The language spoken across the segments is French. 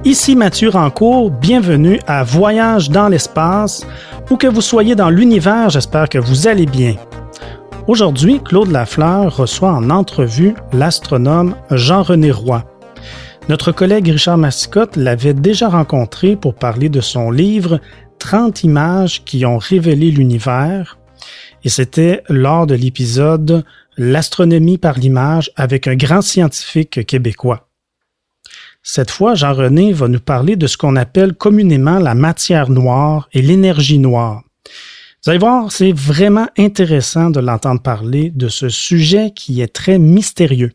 Ici Mathieu Rancourt, bienvenue à Voyage dans l'espace. Où que vous soyez dans l'univers, j'espère que vous allez bien. Aujourd'hui, Claude Lafleur reçoit en entrevue l'astronome Jean-René Roy. Notre collègue Richard Mascotte l'avait déjà rencontré pour parler de son livre « 30 images qui ont révélé l'univers ». Et c'était lors de l'épisode « L'astronomie par l'image » avec un grand scientifique québécois. Cette fois, Jean-René va nous parler de ce qu'on appelle communément la matière noire et l'énergie noire. Vous allez voir, c'est vraiment intéressant de l'entendre parler de ce sujet qui est très mystérieux.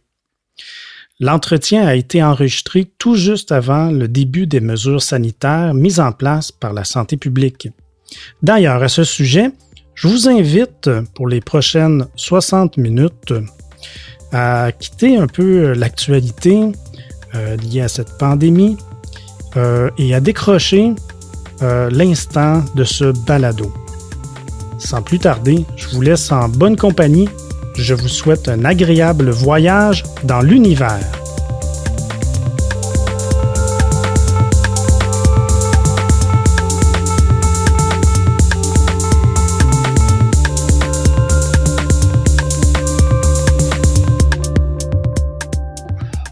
L'entretien a été enregistré tout juste avant le début des mesures sanitaires mises en place par la santé publique. D'ailleurs, à ce sujet, je vous invite pour les prochaines 60 minutes à quitter un peu l'actualité liée à cette pandémie et à décrocher l'instant de ce balado. Sans plus tarder, je vous laisse en bonne compagnie. Je vous souhaite un agréable voyage dans l'univers.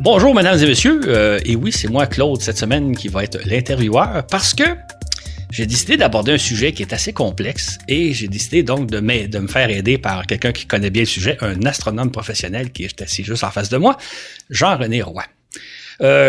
Bonjour, mesdames et messieurs. Et oui, c'est moi, Claude, cette semaine, qui va être l'intervieweur parce que j'ai décidé d'aborder un sujet qui est assez complexe et j'ai décidé donc de me faire aider par quelqu'un qui connaît bien le sujet, un astronome professionnel qui est assis juste en face de moi, Jean-René Roy.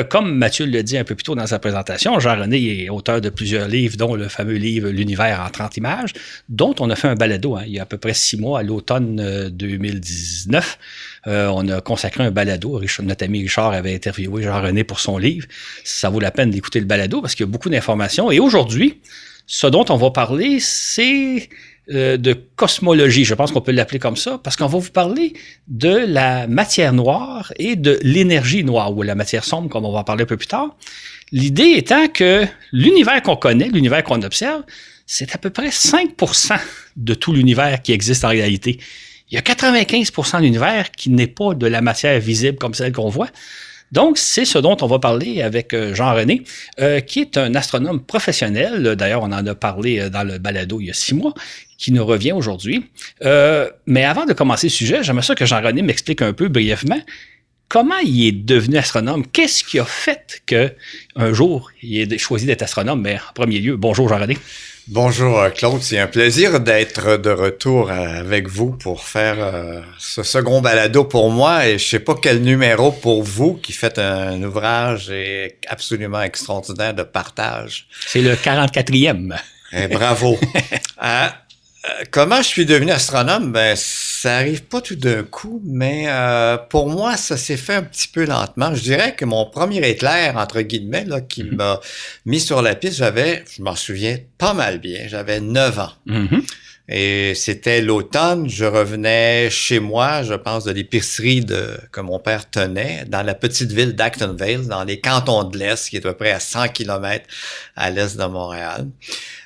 Comme Mathieu l'a dit un peu plus tôt dans sa présentation, Jean-René est auteur de plusieurs livres, dont le fameux livre « L'univers en 30 images », dont on a fait un balado il y a à peu près 6 mois, à l'automne 2019. On a consacré un balado. Notre ami Richard avait interviewé Jean-René pour son livre. Ça vaut la peine d'écouter le balado parce qu'il y a beaucoup d'informations. Et aujourd'hui, ce dont on va parler, c'est de cosmologie. Je pense qu'on peut l'appeler comme ça parce qu'on va vous parler de la matière noire et de l'énergie noire, ou la matière sombre, comme on va en parler un peu plus tard. L'idée étant que l'univers qu'on connaît, l'univers qu'on observe, c'est à peu près 5% de tout l'univers qui existe en réalité. Il y a 95% de l'univers qui n'est pas de la matière visible comme celle qu'on voit. Donc, c'est ce dont on va parler avec Jean-René, qui est un astronome professionnel. D'ailleurs, on en a parlé dans le balado il y a 6 mois, qui nous revient aujourd'hui. Mais avant de commencer le sujet, j'aimerais ça que Jean-René m'explique un peu brièvement comment il est devenu astronome. Qu'est-ce qui a fait qu'un jour, il ait choisi d'être astronome? Mais en premier lieu, bonjour Jean-René. Bonjour Claude, c'est un plaisir d'être de retour avec vous pour faire ce second balado pour moi et je sais pas quel numéro pour vous qui faites un ouvrage absolument extraordinaire de partage. C'est le 44e. Bravo. Comment je suis devenu astronome? Ben, ça arrive pas tout d'un coup, mais pour moi, ça s'est fait un petit peu lentement. Je dirais que mon premier éclair, entre guillemets, là, qui m'a mis sur la piste, je m'en souviens pas mal bien, j'avais 9 ans. Et c'était l'automne, je revenais chez moi, je pense, de l'épicerie que mon père tenait, dans la petite ville d'Acton Vale, dans les cantons de l'Est, qui est à peu près à 100 km à l'est de Montréal.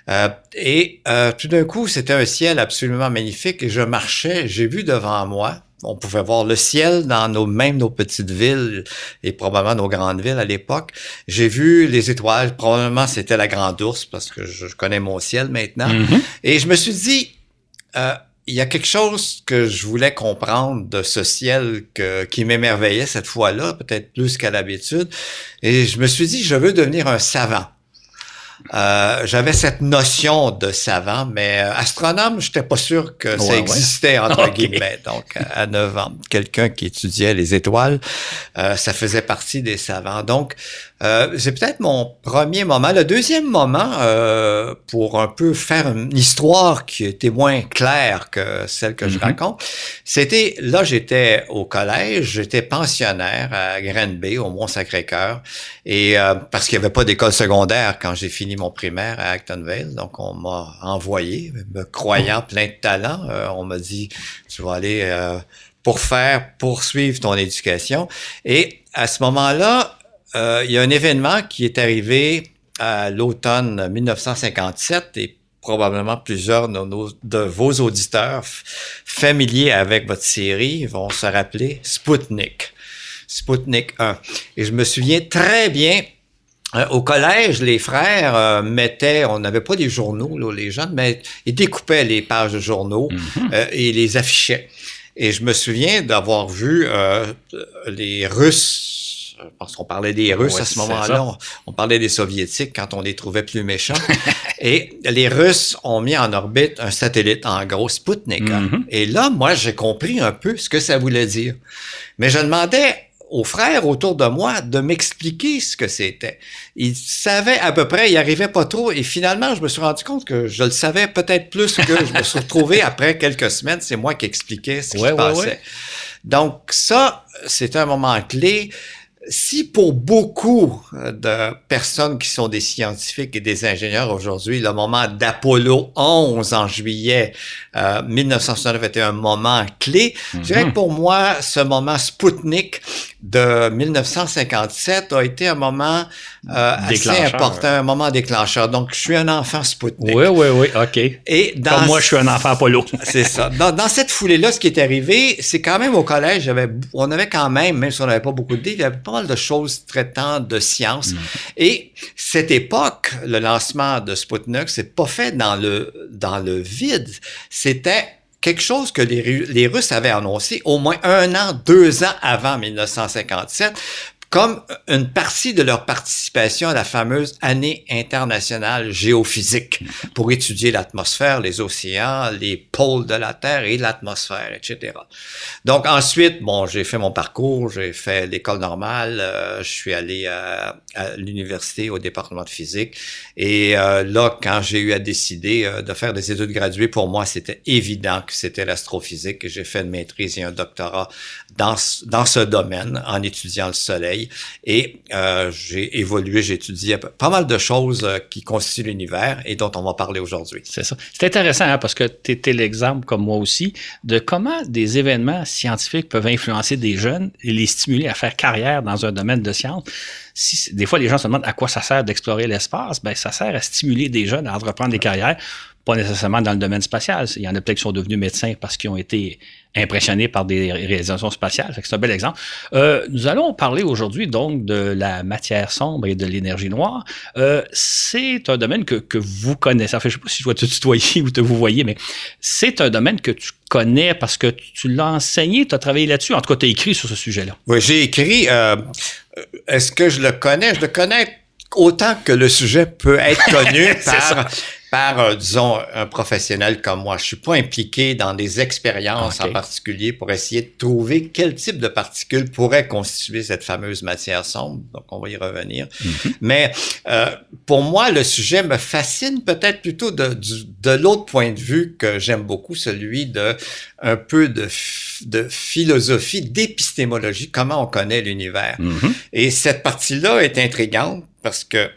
Tout d'un coup, c'était un ciel absolument magnifique et je marchais, j'ai vu devant moi, on pouvait voir le ciel dans nos petites villes et probablement nos grandes villes à l'époque. J'ai vu les étoiles, probablement c'était la Grande Ourse parce que je connais mon ciel maintenant. Et je me suis dit, il y a quelque chose que je voulais comprendre de ce ciel qui m'émerveillait cette fois-là, peut-être plus qu'à l'habitude. Et je me suis dit, je veux devenir un savant. J'avais cette notion de savant, mais astronome, j'étais pas sûr que ça existait, entre guillemets. Donc, à 9 ans, quelqu'un qui étudiait les étoiles, ça faisait partie des savants. Donc, c'est peut-être mon premier moment. Le deuxième moment, pour un peu faire une histoire qui était moins claire que celle que je raconte, c'était, là, j'étais au collège, j'étais pensionnaire à Granby, au Mont-Sacré-Cœur, et parce qu'il n'y avait pas d'école secondaire quand j'ai fini mon primaire à Acton Vale, donc on m'a envoyé, me croyant plein de talent, on m'a dit, tu vas aller poursuivre ton éducation, et à ce moment-là, il y a un événement qui est arrivé à l'automne 1957 et probablement plusieurs de vos auditeurs familiers avec votre série vont se rappeler Spoutnik 1. Et je me souviens très bien Au collège, les frères mettaient, on n'avait pas des journaux, là, les jeunes, mais ils découpaient les pages de journaux et les affichaient. Et je me souviens d'avoir vu les Russes, parce qu'on parlait des Russes à ce moment-là, on parlait des Soviétiques quand on les trouvait plus méchants. Et les Russes ont mis en orbite un satellite, en gros, Sputnik. Et là, moi, j'ai compris un peu ce que ça voulait dire. Mais je demandais aux frères autour de moi de m'expliquer ce que c'était. Ils savaient à peu près, ils arrivaient pas trop, et finalement, je me suis rendu compte que je le savais peut-être plus que je me suis retrouvé après quelques semaines, c'est moi qui expliquais ce qui se passait. Donc ça, c'est un moment clé. Si pour beaucoup de personnes qui sont des scientifiques et des ingénieurs aujourd'hui, le moment d'Apollo 11 en juillet 1969 était un moment clé, je dirais que pour moi, ce moment Sputnik de 1957 a été un moment assez important, un moment déclencheur. Donc, je suis un enfant Sputnik. Oui, OK. Et comme moi, je suis un enfant Apollo. C'est ça. Dans cette foulée-là, ce qui est arrivé, c'est quand même au collège, on avait quand même si on n'avait pas beaucoup de livres, il y avait pas mal de choses traitant de sciences. Et cette époque, le lancement de Sputnik, c'est pas fait dans le vide. C'était quelque chose que les Russes avaient annoncé au moins 1 an, 2 ans avant 1957, comme une partie de leur participation à la fameuse année internationale géophysique pour étudier l'atmosphère, les océans, les pôles de la Terre et l'atmosphère, etc. Donc ensuite, j'ai fait mon parcours, j'ai fait l'école normale, je suis allé à l'université au département de physique et là, quand j'ai eu à décider de faire des études graduées, pour moi, c'était évident que c'était l'astrophysique et j'ai fait une maîtrise et un doctorat dans ce domaine en étudiant le Soleil. Et j'ai évolué, j'ai étudié pas mal de choses qui constituent l'univers et dont on va parler aujourd'hui. C'est ça. C'est intéressant parce que tu étais l'exemple, comme moi aussi, de comment des événements scientifiques peuvent influencer des jeunes et les stimuler à faire carrière dans un domaine de science. Des fois, les gens se demandent à quoi ça sert d'explorer l'espace. Ben, ça sert à stimuler des jeunes à entreprendre des carrières, pas nécessairement dans le domaine spatial. Il y en a peut-être qui sont devenus médecins parce qu'ils ont été impressionnés par des réalisations spatiales. Fait que c'est un bel exemple. Nous allons parler aujourd'hui donc de la matière sombre et de l'énergie noire. C'est un domaine que vous connaissez. Enfin, je ne sais pas si je dois te tutoyer ou te vous voyez, mais c'est un domaine que tu connais parce que tu l'as enseigné, tu as travaillé là-dessus. En tout cas, tu as écrit sur ce sujet-là. Oui, j'ai écrit. Est-ce que je le connais? Je le connais autant que le sujet peut être connu par, disons, un professionnel comme moi. Je suis pas impliqué dans des expériences en particulier pour essayer de trouver quel type de particules pourrait constituer cette fameuse matière sombre. Donc, on va y revenir. Mais pour moi, le sujet me fascine peut-être plutôt de l'autre point de vue que j'aime beaucoup, celui de un peu de philosophie, d'épistémologie, comment on connaît l'univers. Et cette partie-là est intrigante parce que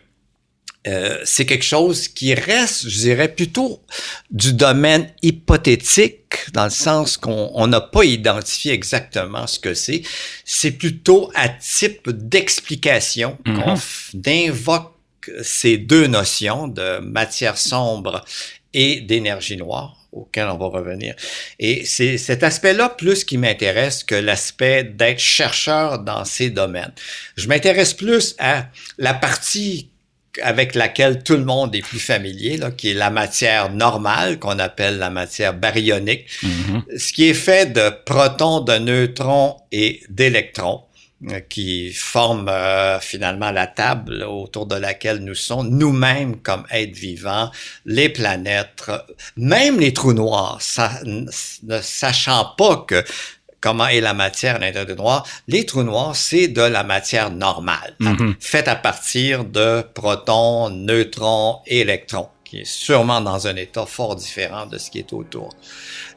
c'est quelque chose qui reste, je dirais, plutôt du domaine hypothétique, dans le sens qu'on n'a pas identifié exactement ce que c'est. C'est plutôt à type d'explication qu'on invoque ces deux notions de matière sombre et d'énergie noire, auquel on va revenir. Et c'est cet aspect-là plus qui m'intéresse que l'aspect d'être chercheur dans ces domaines. Je m'intéresse plus à la partie avec laquelle tout le monde est plus familier, là, qui est la matière normale, qu'on appelle la matière baryonique, ce qui est fait de protons, de neutrons et d'électrons, qui forment finalement la table autour de laquelle nous sommes, nous-mêmes comme êtres vivants, les planètes, même les trous noirs, ne sachant pas que comment est la matière à l'intérieur des noirs. Les trous noirs, c'est de la matière normale, faite à partir de protons, neutrons et électrons, qui est sûrement dans un état fort différent de ce qui est autour.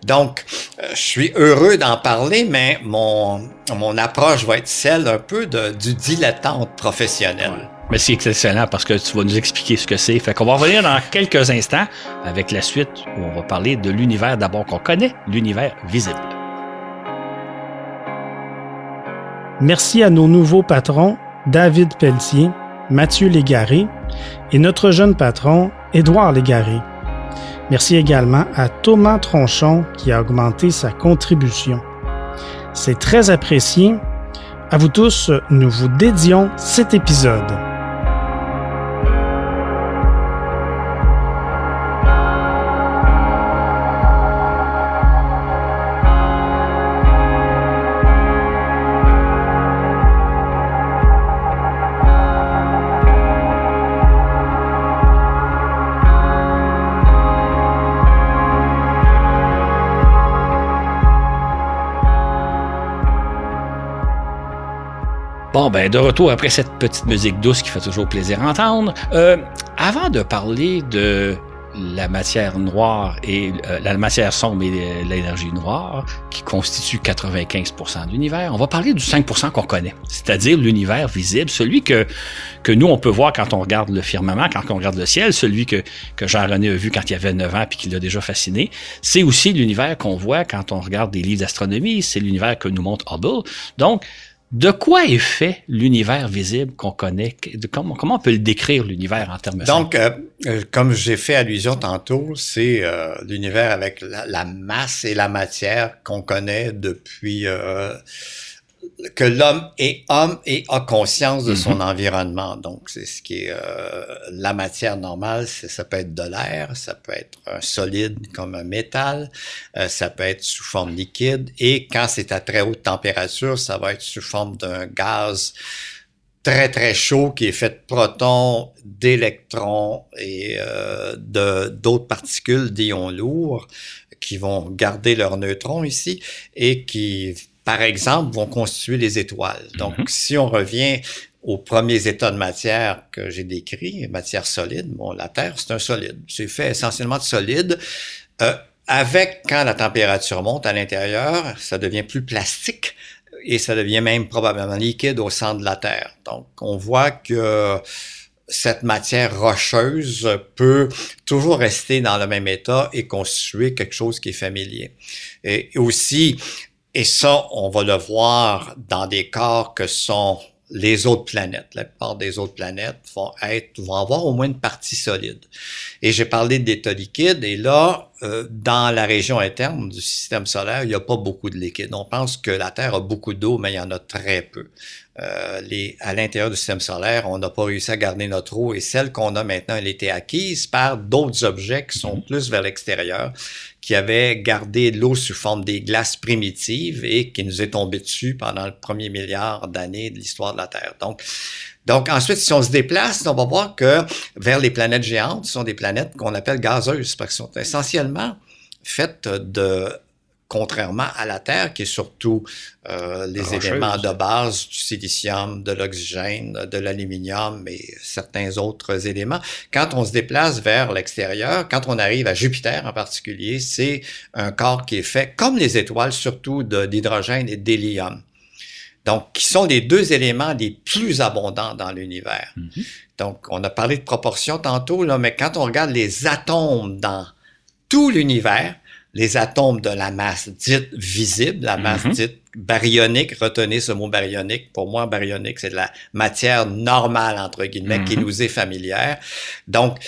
Donc, je suis heureux d'en parler, mais mon approche va être celle un peu du dilettante professionnel. Ouais. Mais c'est excellent parce que tu vas nous expliquer ce que c'est. Fait qu'on va revenir dans quelques instants avec la suite où on va parler de l'univers d'abord qu'on connaît, l'univers visible. Merci à nos nouveaux patrons, David Pelletier, Mathieu Légaré et notre jeune patron, Édouard Légaré. Merci également à Thomas Tronchon qui a augmenté sa contribution. C'est très apprécié. À vous tous, nous vous dédions cet épisode. Bon, ben, de retour après cette petite musique douce qui fait toujours plaisir à entendre. Avant de parler de la matière noire et la matière sombre et l'énergie noire, qui constitue 95% de l'univers, on va parler du 5% qu'on connaît, c'est-à-dire l'univers visible, celui que nous, on peut voir quand on regarde le firmament, quand on regarde le ciel, celui que Jean-René a vu quand il avait 9 ans puis qui l'a déjà fasciné. C'est aussi l'univers qu'on voit quand on regarde des livres d'astronomie, c'est l'univers que nous montre Hubble. Donc, de quoi est fait l'univers visible qu'on connaît? Comment on peut le décrire, l'univers, en termes Donc, comme j'ai fait allusion tantôt, c'est l'univers avec la masse et la matière qu'on connaît depuis que l'homme est homme et a conscience de son environnement. Donc, c'est ce qui est la matière normale. Ça peut être de l'air, ça peut être un solide comme un métal, ça peut être sous forme liquide. Et quand c'est à très haute température, ça va être sous forme d'un gaz très, très chaud qui est fait de protons, d'électrons et d'autres particules, d'ions lourds, qui vont garder leurs neutrons ici et qui, par exemple, vont constituer les étoiles. Donc, si on revient aux premiers états de matière que j'ai décrits, matière solide, bon, la Terre, c'est un solide. C'est fait essentiellement de solide. Avec, quand la température monte à l'intérieur, ça devient plus plastique et ça devient même probablement liquide au centre de la Terre. Donc, on voit que cette matière rocheuse peut toujours rester dans le même état et constituer quelque chose qui est familier. Et aussi, et ça, on va le voir dans des corps que sont les autres planètes. La plupart des autres planètes vont avoir au moins une partie solide. Et j'ai parlé d'état liquide, et là, dans la région interne du système solaire, il n'y a pas beaucoup de liquide. On pense que la Terre a beaucoup d'eau, mais il y en a très peu. À l'intérieur du système solaire, on n'a pas réussi à garder notre eau, et celle qu'on a maintenant, elle a été acquise par d'autres objets qui sont plus vers l'extérieur, qui avaient gardé l'eau sous forme des glaces primitives et qui nous est tombée dessus pendant le premier milliard d'années de l'histoire de la Terre. Donc ensuite, si on se déplace, on va voir que vers les planètes géantes, ce sont des planètes qu'on appelle gazeuses, parce qu'elles sont essentiellement faites contrairement à la Terre, qui est surtout les éléments de base, du silicium, de l'oxygène, de l'aluminium et certains autres éléments. Quand on se déplace vers l'extérieur, quand on arrive à Jupiter en particulier, c'est un corps qui est fait, comme les étoiles, surtout d'hydrogène et d'hélium. Donc, qui sont les deux éléments les plus abondants dans l'univers. Donc, on a parlé de proportions tantôt, là, mais quand on regarde les atomes dans tout l'univers, les atomes de la masse dite visible, la masse dite baryonique, retenez ce mot baryonique. Pour moi, baryonique, c'est de la matière normale, entre guillemets, qui nous est familière. Donc,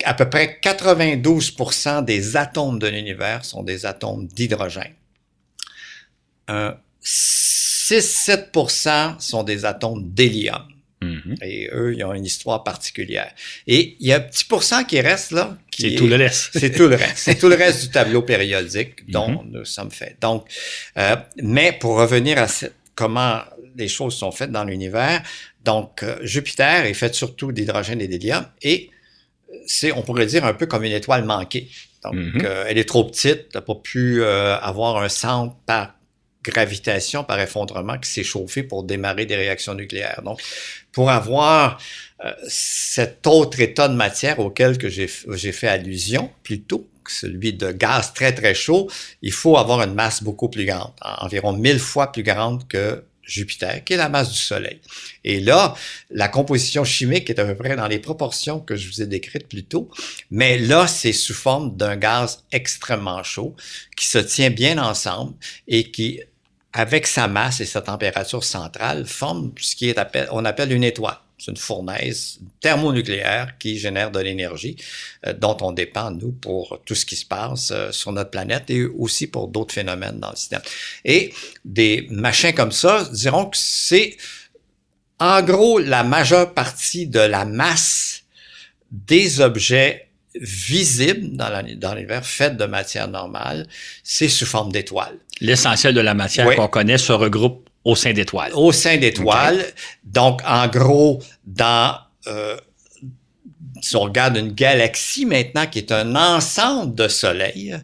à peu près 92% des atomes de l'univers sont des atomes d'hydrogène. 6-7% sont des atomes d'hélium. Et eux, ils ont une histoire particulière. Et il y a un petit pourcent qui reste là. C'est tout le reste. C'est tout le reste. C'est tout le reste du tableau périodique dont nous sommes faits. Donc, mais pour revenir à comment les choses sont faites dans l'univers, donc Jupiter est fait surtout d'hydrogène et d'hélium, et on pourrait dire un peu comme une étoile manquée. Donc, elle est trop petite, elle n'a pas pu avoir un centre par gravitation, par effondrement, qui s'est chauffé pour démarrer des réactions nucléaires. Donc, pour avoir cet autre état de matière auquel que j'ai fait allusion plus tôt, celui de gaz très, très chaud, il faut avoir une masse beaucoup plus grande, environ 1000 fois plus grande que Jupiter, qui est la masse du Soleil. Et là, la composition chimique est à peu près dans les proportions que je vous ai décrites plus tôt, mais là, c'est sous forme d'un gaz extrêmement chaud qui se tient bien ensemble et qui, avec sa masse et sa température centrale, forme ce on appelle une étoile. C'est une fournaise thermonucléaire qui génère de l'énergie dont on dépend, nous, pour tout ce qui se passe sur notre planète et aussi pour d'autres phénomènes dans le système. Et des machins comme ça diront que c'est, en gros, la majeure partie de la masse des objets visibles dans l'univers faits de matière normale, c'est sous forme d'étoiles. L'essentiel de la matière qu'on connaît se regroupe au sein d'étoiles. Au sein d'étoiles. Okay. Donc, en gros, si on regarde une galaxie maintenant qui est un ensemble de soleils,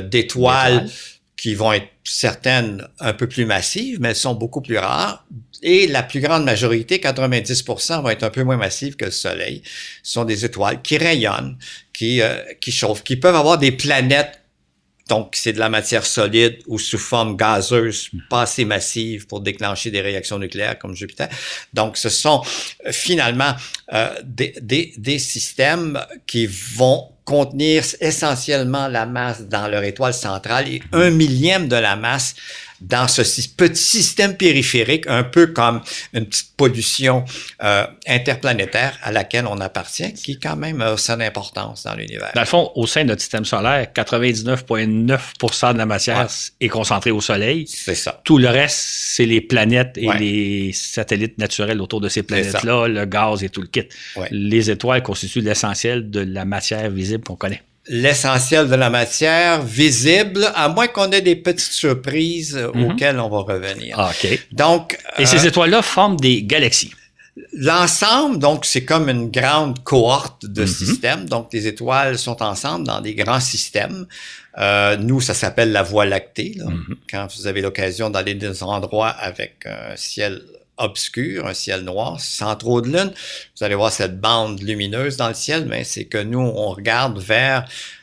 d'étoiles qui vont être certaines un peu plus massives, mais elles sont beaucoup plus rares. Et la plus grande majorité, 90%, vont être un peu moins massives que le Soleil. Ce sont des étoiles qui rayonnent, qui chauffent, qui peuvent avoir des planètes. Donc, c'est de la matière solide ou sous forme gazeuse, pas assez massive pour déclencher des réactions nucléaires comme Jupiter. Donc, ce sont finalement des systèmes qui vont contenir essentiellement la masse dans leur étoile centrale et 1/1000e de la masse dans ce petit système périphérique, un peu comme une petite pollution interplanétaire à laquelle on appartient, qui quand même a son importance dans l'univers. Dans le fond, au sein de notre système solaire, 99,9% de la matière est concentrée au Soleil. C'est ça. Tout le reste, c'est les planètes et les satellites naturels autour de ces planètes-là, le gaz et tout le kit. Ouais. Les étoiles constituent l'essentiel de la matière visible qu'on connaît. L'essentiel de la matière visible, à moins qu'on ait des petites surprises auxquelles on va revenir. OK. Donc, et ces étoiles-là forment des galaxies. L'ensemble, donc, c'est comme une grande cohorte de systèmes. Donc, les étoiles sont ensemble dans des grands systèmes. Nous, ça s'appelle la Voie lactée. Là. Quand vous avez l'occasion d'aller dans des endroits avec un ciel obscur, un ciel noir, sans trop de lune, vous allez voir cette bande lumineuse dans le ciel, mais c'est que nous, on regarde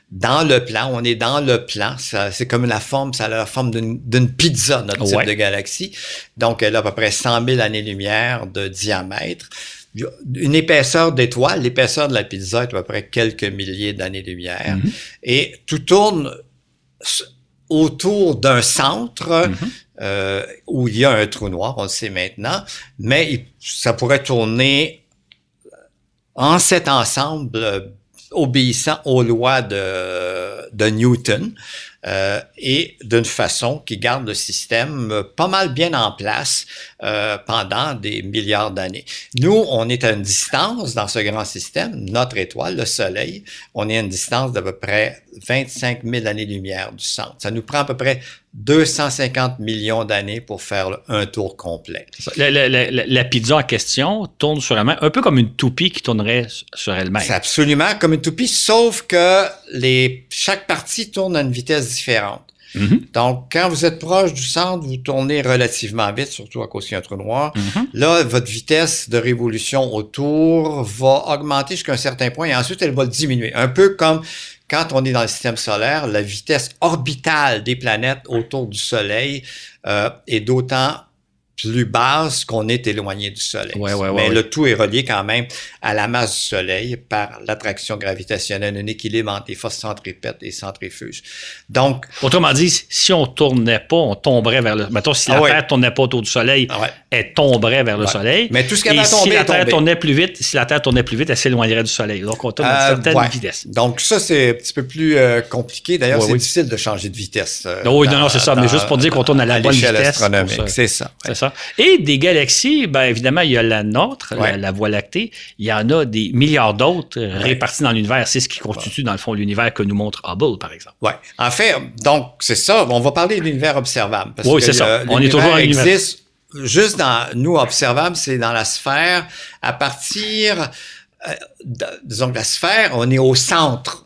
dans le plan, on est dans le plan, c'est comme ça a la forme d'une pizza, notre type de galaxie. Donc, elle a à peu près 100 000 années-lumière de diamètre. Une épaisseur d'étoile, l'épaisseur de la pizza est à peu près quelques milliers d'années-lumière. Et tout tourne autour d'un centre où il y a un trou noir, on le sait maintenant, mais ça pourrait tourner en cet ensemble obéissant aux lois de Newton et d'une façon qui garde le système pas mal bien en place pendant des milliards d'années. Nous, on est à une distance dans ce grand système, notre étoile, le Soleil, on est à une distance d'à peu près 25 000 années-lumière du centre. Ça nous prend à peu près 250 millions d'années pour faire un tour complet. La pizza en question tourne sur elle-même, un peu comme une toupie qui tournerait sur elle-même. C'est absolument comme une toupie, sauf que chaque partie tourne à une vitesse différente. Donc, quand vous êtes proche du centre, vous tournez relativement vite, surtout à cause qu'il y a un trou noir. Là, votre vitesse de révolution autour va augmenter jusqu'à un certain point et ensuite, elle va diminuer. Un peu comme quand on est dans le système solaire, la vitesse orbitale des planètes autour du Soleil est d'autant plus basse qu'on est éloigné du Soleil. Mais le tout est relié quand même à la masse du Soleil par l'attraction gravitationnelle, un équilibre entre les forces centripètes et centrifuges. Donc, autrement dit, si on tournait pas, on tomberait vers le... Mettons, si la Terre tournait pas autour du Soleil, elle tomberait vers le Soleil. Mais tout ce qu'elle va tomber, si la Terre tournait plus vite, elle s'éloignerait du Soleil. Donc, on tourne à une certaine vitesse. Donc, ça, c'est un petit peu plus compliqué. D'ailleurs, c'est difficile de changer de vitesse. Non, c'est ça. Mais juste pour dire qu'on tourne à la bonne vitesse. Astronomique, c'est ça. C'est ça. Et des galaxies, bien évidemment, il y a la nôtre, la Voie lactée. Il y en a des milliards d'autres répartis dans l'univers. C'est ce qui constitue, dans le fond, l'univers que nous montre Hubble, par exemple. Oui. En fait, donc, c'est ça. On va parler de l'univers observable. Parce oui, c'est ça. On est toujours à l'univers. Juste nous, observable, c'est dans la sphère. À partir, disons que la sphère, on est au centre.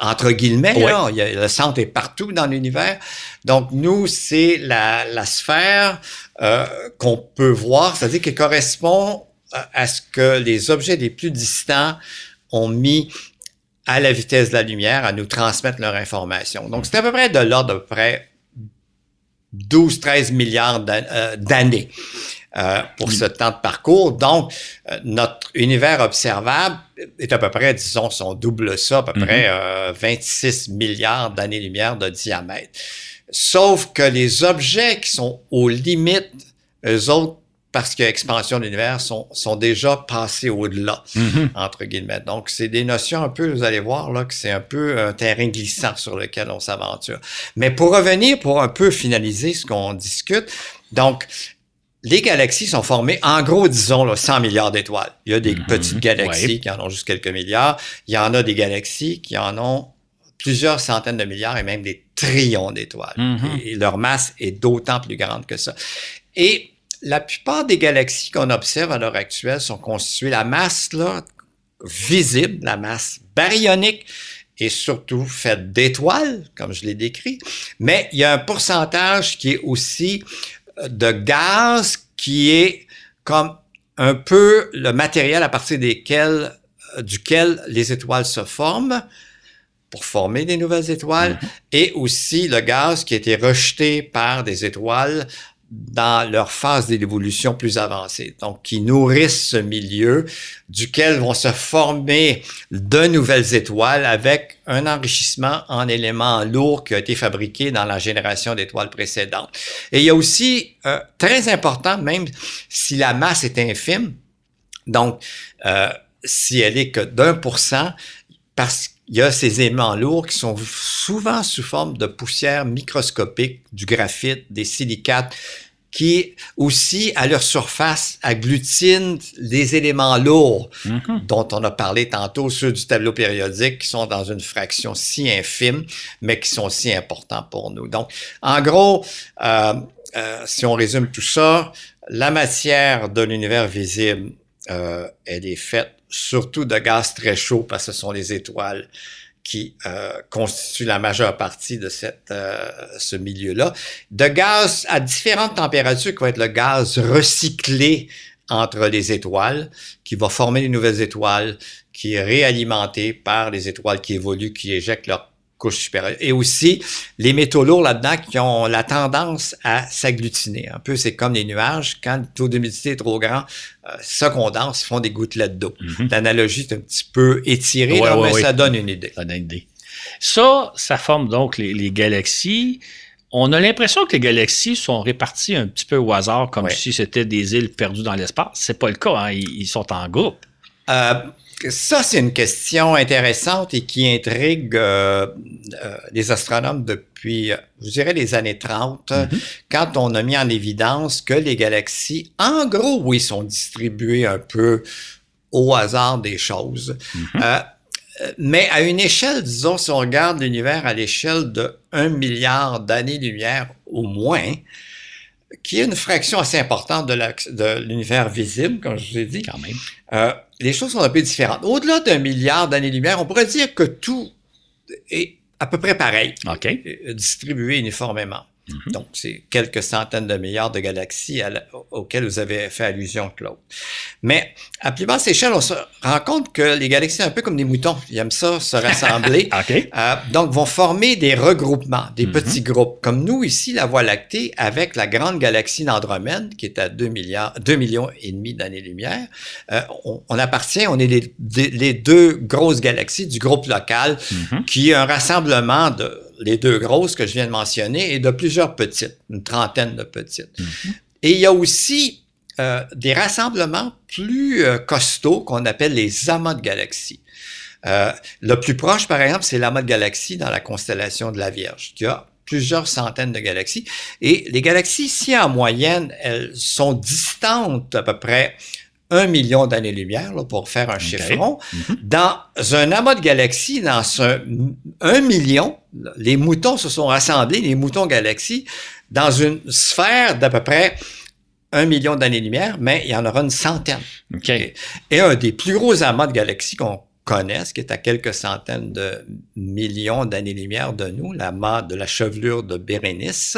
Entre guillemets, là, le centre est partout dans l'univers. Donc, nous, c'est la sphère qu'on peut voir, c'est-à-dire qu'elle correspond à ce que les objets les plus distants ont mis à la vitesse de la lumière à nous transmettre leur information. Donc, c'est à peu près de l'ordre d'à peu près 12-13 milliards d'années. Pour ce temps de parcours. Donc, notre univers observable est à peu près, disons, si on double ça, à peu près 26 milliards d'années-lumière de diamètre. Sauf que les objets qui sont aux limites, eux autres, parce qu'il y a expansion de l'univers, sont déjà passés au-delà, entre guillemets. Donc, c'est des notions un peu, vous allez voir, là, que c'est un peu un terrain glissant sur lequel on s'aventure. Mais pour revenir, pour un peu finaliser ce qu'on discute, donc, les galaxies sont formées, en gros, disons, là, 100 milliards d'étoiles. Il y a des petites galaxies qui en ont juste quelques milliards. Il y en a des galaxies qui en ont plusieurs centaines de milliards et même des trillions d'étoiles. Et leur masse est d'autant plus grande que ça. Et la plupart des galaxies qu'on observe à l'heure actuelle sont constituées, la masse là, visible, la masse baryonique, est surtout faite d'étoiles, comme je l'ai décrit, mais il y a un pourcentage qui est aussi de gaz qui est comme un peu le matériel à partir duquel les étoiles se forment pour former des nouvelles étoiles, et aussi le gaz qui a été rejeté par des étoiles dans leur phase d'évolution plus avancée, donc qui nourrissent ce milieu duquel vont se former de nouvelles étoiles avec un enrichissement en éléments lourds qui a été fabriqué dans la génération d'étoiles précédentes. Et il y a aussi, très important, même si la masse est infime, donc si elle est que d'1%, parce qu'il y a ces éléments lourds qui sont souvent sous forme de poussière microscopique, du graphite, des silicates, qui aussi, à leur surface, agglutinent les éléments lourds dont on a parlé tantôt, ceux du tableau périodique, qui sont dans une fraction si infime, mais qui sont si importants pour nous. Donc, en gros, si on résume tout ça, la matière de l'univers visible, elle est faite surtout de gaz très chauds, parce que ce sont les étoiles qui constituent la majeure partie de ce milieu-là. De gaz à différentes températures, qui va être le gaz recyclé entre les étoiles, qui va former des nouvelles étoiles, qui est réalimenté par les étoiles qui évoluent, qui éjectent leur couche supérieure. Et aussi, les métaux lourds là-dedans qui ont la tendance à s'agglutiner. Un peu, c'est comme les nuages. Quand le taux d'humidité est trop grand, ça condense, font des gouttelettes d'eau. L'analogie est un petit peu étirée, mais ça donne une idée. Ça donne une idée. Ça forme donc les galaxies. On a l'impression que les galaxies sont réparties un petit peu au hasard, comme si c'était des îles perdues dans l'espace. C'est pas le cas, hein? Ils sont en groupe. Ça, c'est une question intéressante et qui intrigue les astronomes depuis, je dirais, les années 30, quand on a mis en évidence que les galaxies, en gros, oui, sont distribuées un peu au hasard des choses. Mais à une échelle, disons, si on regarde l'univers à l'échelle de 1 milliard d'années-lumière au moins, qui est une fraction assez importante de l'univers visible, comme je vous ai dit. Quand même. Les choses sont un peu différentes. Au-delà d'1 milliard d'années-lumière, on pourrait dire que tout est à peu près pareil, distribué uniformément. Donc, c'est quelques centaines de milliards de galaxies auxquelles vous avez fait allusion, Claude. Mais à plus basse échelle, on se rend compte que les galaxies, un peu comme des moutons, ils aiment ça, se rassembler. Donc, vont former des regroupements, des petits groupes. Comme nous, ici, la Voie lactée, avec la grande galaxie d'Andromède, qui est à 2 millions et demi d'années-lumière, on appartient, on est les deux grosses galaxies du groupe local, qui est un rassemblement les deux grosses que je viens de mentionner, et de plusieurs petites, une trentaine de petites. Et il y a aussi des rassemblements plus costauds qu'on appelle les amas de galaxies. Le plus proche, par exemple, c'est l'amas de galaxies dans la constellation de la Vierge, qui a plusieurs centaines de galaxies. Et les galaxies, si en moyenne, elles sont distantes à peu près 1 million d'années-lumière, pour faire un chiffron. Dans un amas de galaxies, dans 1 million, les moutons se sont rassemblés, les moutons galaxies, dans une sphère d'à peu près 1 million d'années-lumière, mais il y en aura une centaine. Et un des plus gros amas de galaxies qu'on connaisse, qui est à quelques centaines de millions d'années-lumière de nous, l'amas de la chevelure de Bérénice,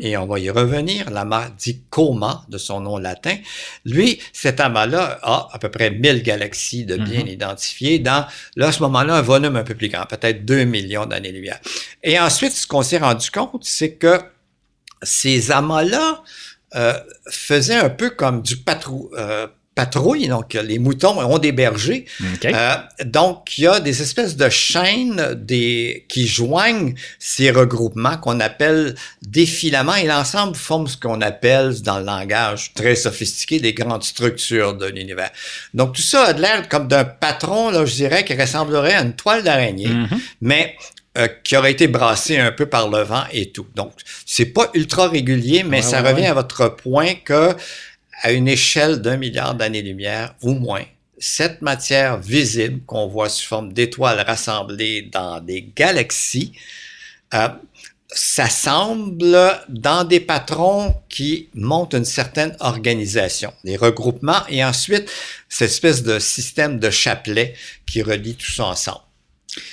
et on va y revenir, l'amas dit Coma, de son nom latin. Lui, cet amas-là a à peu près 1000 galaxies de bien identifiées dans, là, à ce moment-là, un volume un peu plus grand, peut-être 2 millions d'années-lumière. Et ensuite, ce qu'on s'est rendu compte, c'est que ces amas-là faisaient un peu comme du patrouille, donc les moutons ont des bergers. Donc, il y a des espèces de chaînes qui joignent ces regroupements qu'on appelle des filaments, et l'ensemble forme ce qu'on appelle, dans le langage très sophistiqué, des grandes structures de l'univers. Donc, tout ça a l'air comme d'un patron, là, je dirais, qui ressemblerait à une toile d'araignée, mais qui aurait été brassé un peu par le vent et tout. Donc, c'est pas ultra régulier, mais ça revient à votre point que à une échelle d'1 milliard d'années-lumière, au moins, cette matière visible qu'on voit sous forme d'étoiles rassemblées dans des galaxies s'assemble dans des patrons qui montrent une certaine organisation, des regroupements, et ensuite, cette espèce de système de chapelet qui relie tout ça ensemble.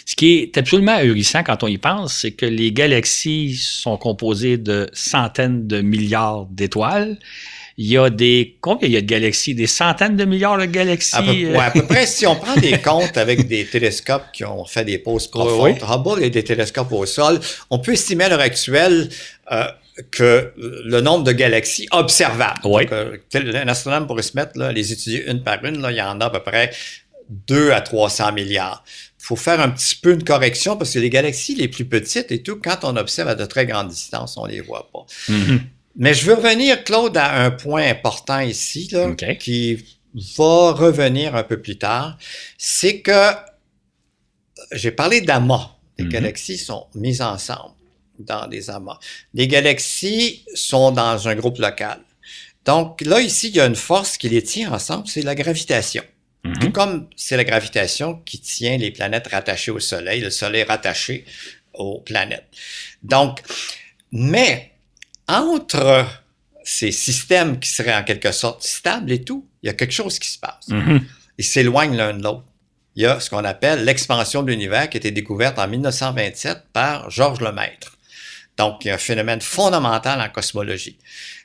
Ce qui est absolument ahurissant quand on y pense, c'est que les galaxies sont composées de centaines de milliards d'étoiles. Il y a combien il y a de galaxies? Des centaines de milliards de galaxies? À peu près, si on prend des comptes avec des télescopes qui ont fait des pauses profondes, Hubble et des télescopes au sol, on peut estimer à l'heure actuelle que le nombre de galaxies observables. Oui. Donc, un astronome pourrait se mettre, là, les étudier une par une, là, il y en a à peu près 2 à 300 milliards. Il faut faire un petit peu une correction parce que les galaxies les plus petites et tout, quand on observe à de très grandes distances, on les voit pas. Mm-hmm. Mais je veux revenir, Claude, à un point important ici, là, Okay. qui va revenir un peu plus tard. C'est que j'ai parlé d'amas. Les galaxies sont mises ensemble dans des amas. Les galaxies sont dans un groupe local. Donc là, ici, il y a une force qui les tient ensemble, c'est la gravitation. Tout comme c'est la gravitation qui tient les planètes rattachées au Soleil, le Soleil rattaché aux planètes. Donc, mais entre ces systèmes qui seraient en quelque sorte stables et tout, il y a quelque chose qui se passe. Ils s'éloignent l'un de l'autre. Il y a ce qu'on appelle l'expansion de l'univers qui a été découverte en 1927 par Georges Lemaître. Donc, il y a un phénomène fondamental en cosmologie.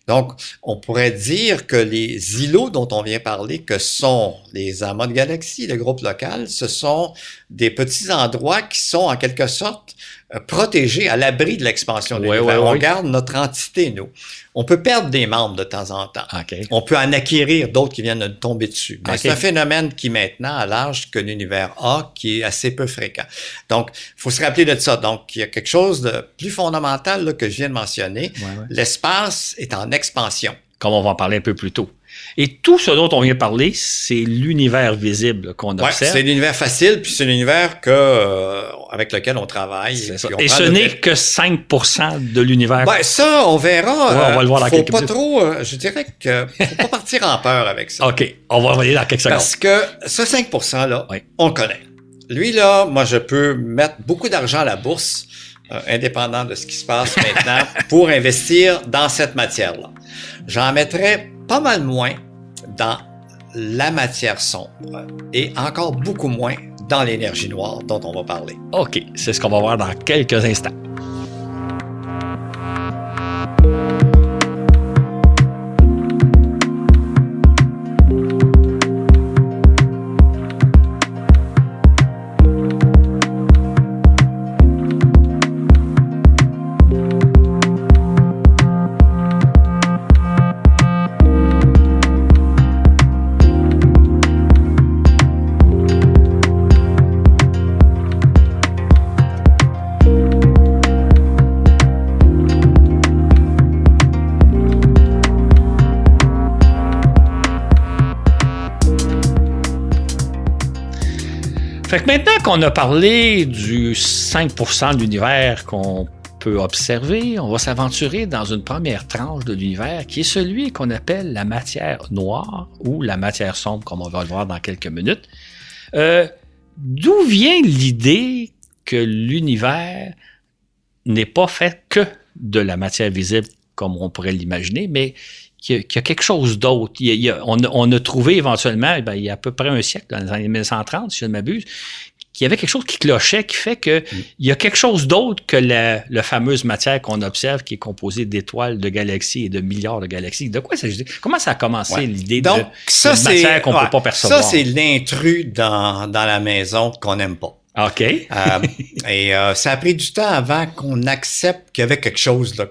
Donc, on pourrait dire que les îlots dont on vient parler, que sont les amas de galaxies, le groupe local, ce sont des petits endroits qui sont en quelque sorte protégés à l'abri de l'expansion de l'univers. On garde notre entité, nous. On peut perdre des membres de temps en temps. Okay. On peut en acquérir d'autres qui viennent de tomber dessus. Mais c'est un phénomène qui maintenant, à l'âge que l'univers a, qui est assez peu fréquent. Donc, il faut se rappeler de ça. Donc, il y a quelque chose de plus fondamental là, que je viens de mentionner. L'espace est en expansion. Comme on va en parler un peu plus tôt. Et tout ce dont on vient parler, c'est l'univers visible qu'on observe. C'est l'univers facile, puis c'est l'univers avec lequel on travaille. Et ce n'est que 5% de l'univers. Ça, on verra. On va le voir dans quelques minutes. Je dirais que faut pas partir en peur avec ça. OK, on va revenir dans quelques secondes. Parce que ce 5%-là, on le connaît. Lui, là, moi, je peux mettre beaucoup d'argent à la bourse, indépendant de ce qui se passe maintenant, pour investir dans cette matière-là. J'en mettrais pas mal moins dans la matière sombre et encore beaucoup moins dans l'énergie noire dont on va parler. OK, c'est ce qu'on va voir dans quelques instants. Fait que maintenant qu'on a parlé du 5% de l'univers qu'on peut observer, on va s'aventurer dans une première tranche de l'univers qui est celui qu'on appelle la matière noire ou la matière sombre, comme on va le voir dans quelques minutes. D'où vient l'idée que l'univers n'est pas fait que de la matière visible comme on pourrait l'imaginer, mais qu'il y a quelque chose d'autre. On a trouvé éventuellement, il y a à peu près un siècle, dans les années 1930, si je ne m'abuse, qu'il y avait quelque chose qui clochait, qui fait que il y a quelque chose d'autre que la fameuse matière qu'on observe, qui est composée d'étoiles, de galaxies et de milliards de galaxies. De quoi s'agit-il? Comment ça a commencé l'idée de matière qu'on ne peut pas percevoir? Ça, c'est l'intrus dans la maison qu'on n'aime pas. OK. Ça a pris du temps avant qu'on accepte qu'il y avait quelque chose là,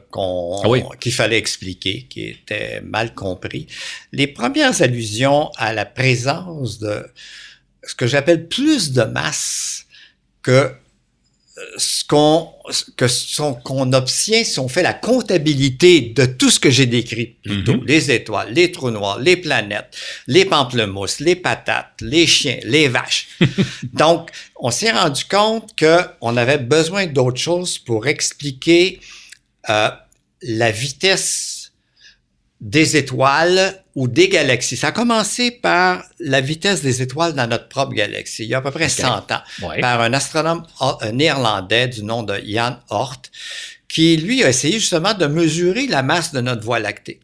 qu'il fallait expliquer, qui était mal compris. Les premières allusions à la présence de ce que j'appelle plus de masse que ce qu'on obtient si on fait la comptabilité de tout ce que j'ai décrit plus tôt. Les étoiles, les trous noirs, les planètes, les pamplemousses, les patates, les chiens, les vaches. Donc, on s'est rendu compte qu'on avait besoin d'autres choses pour expliquer la vitesse des étoiles ou des galaxies. Ça a commencé par la vitesse des étoiles dans notre propre galaxie, il y a à peu près 100 ans, par un astronome néerlandais du nom de Jan Oort, qui, lui, a essayé justement de mesurer la masse de notre Voie lactée.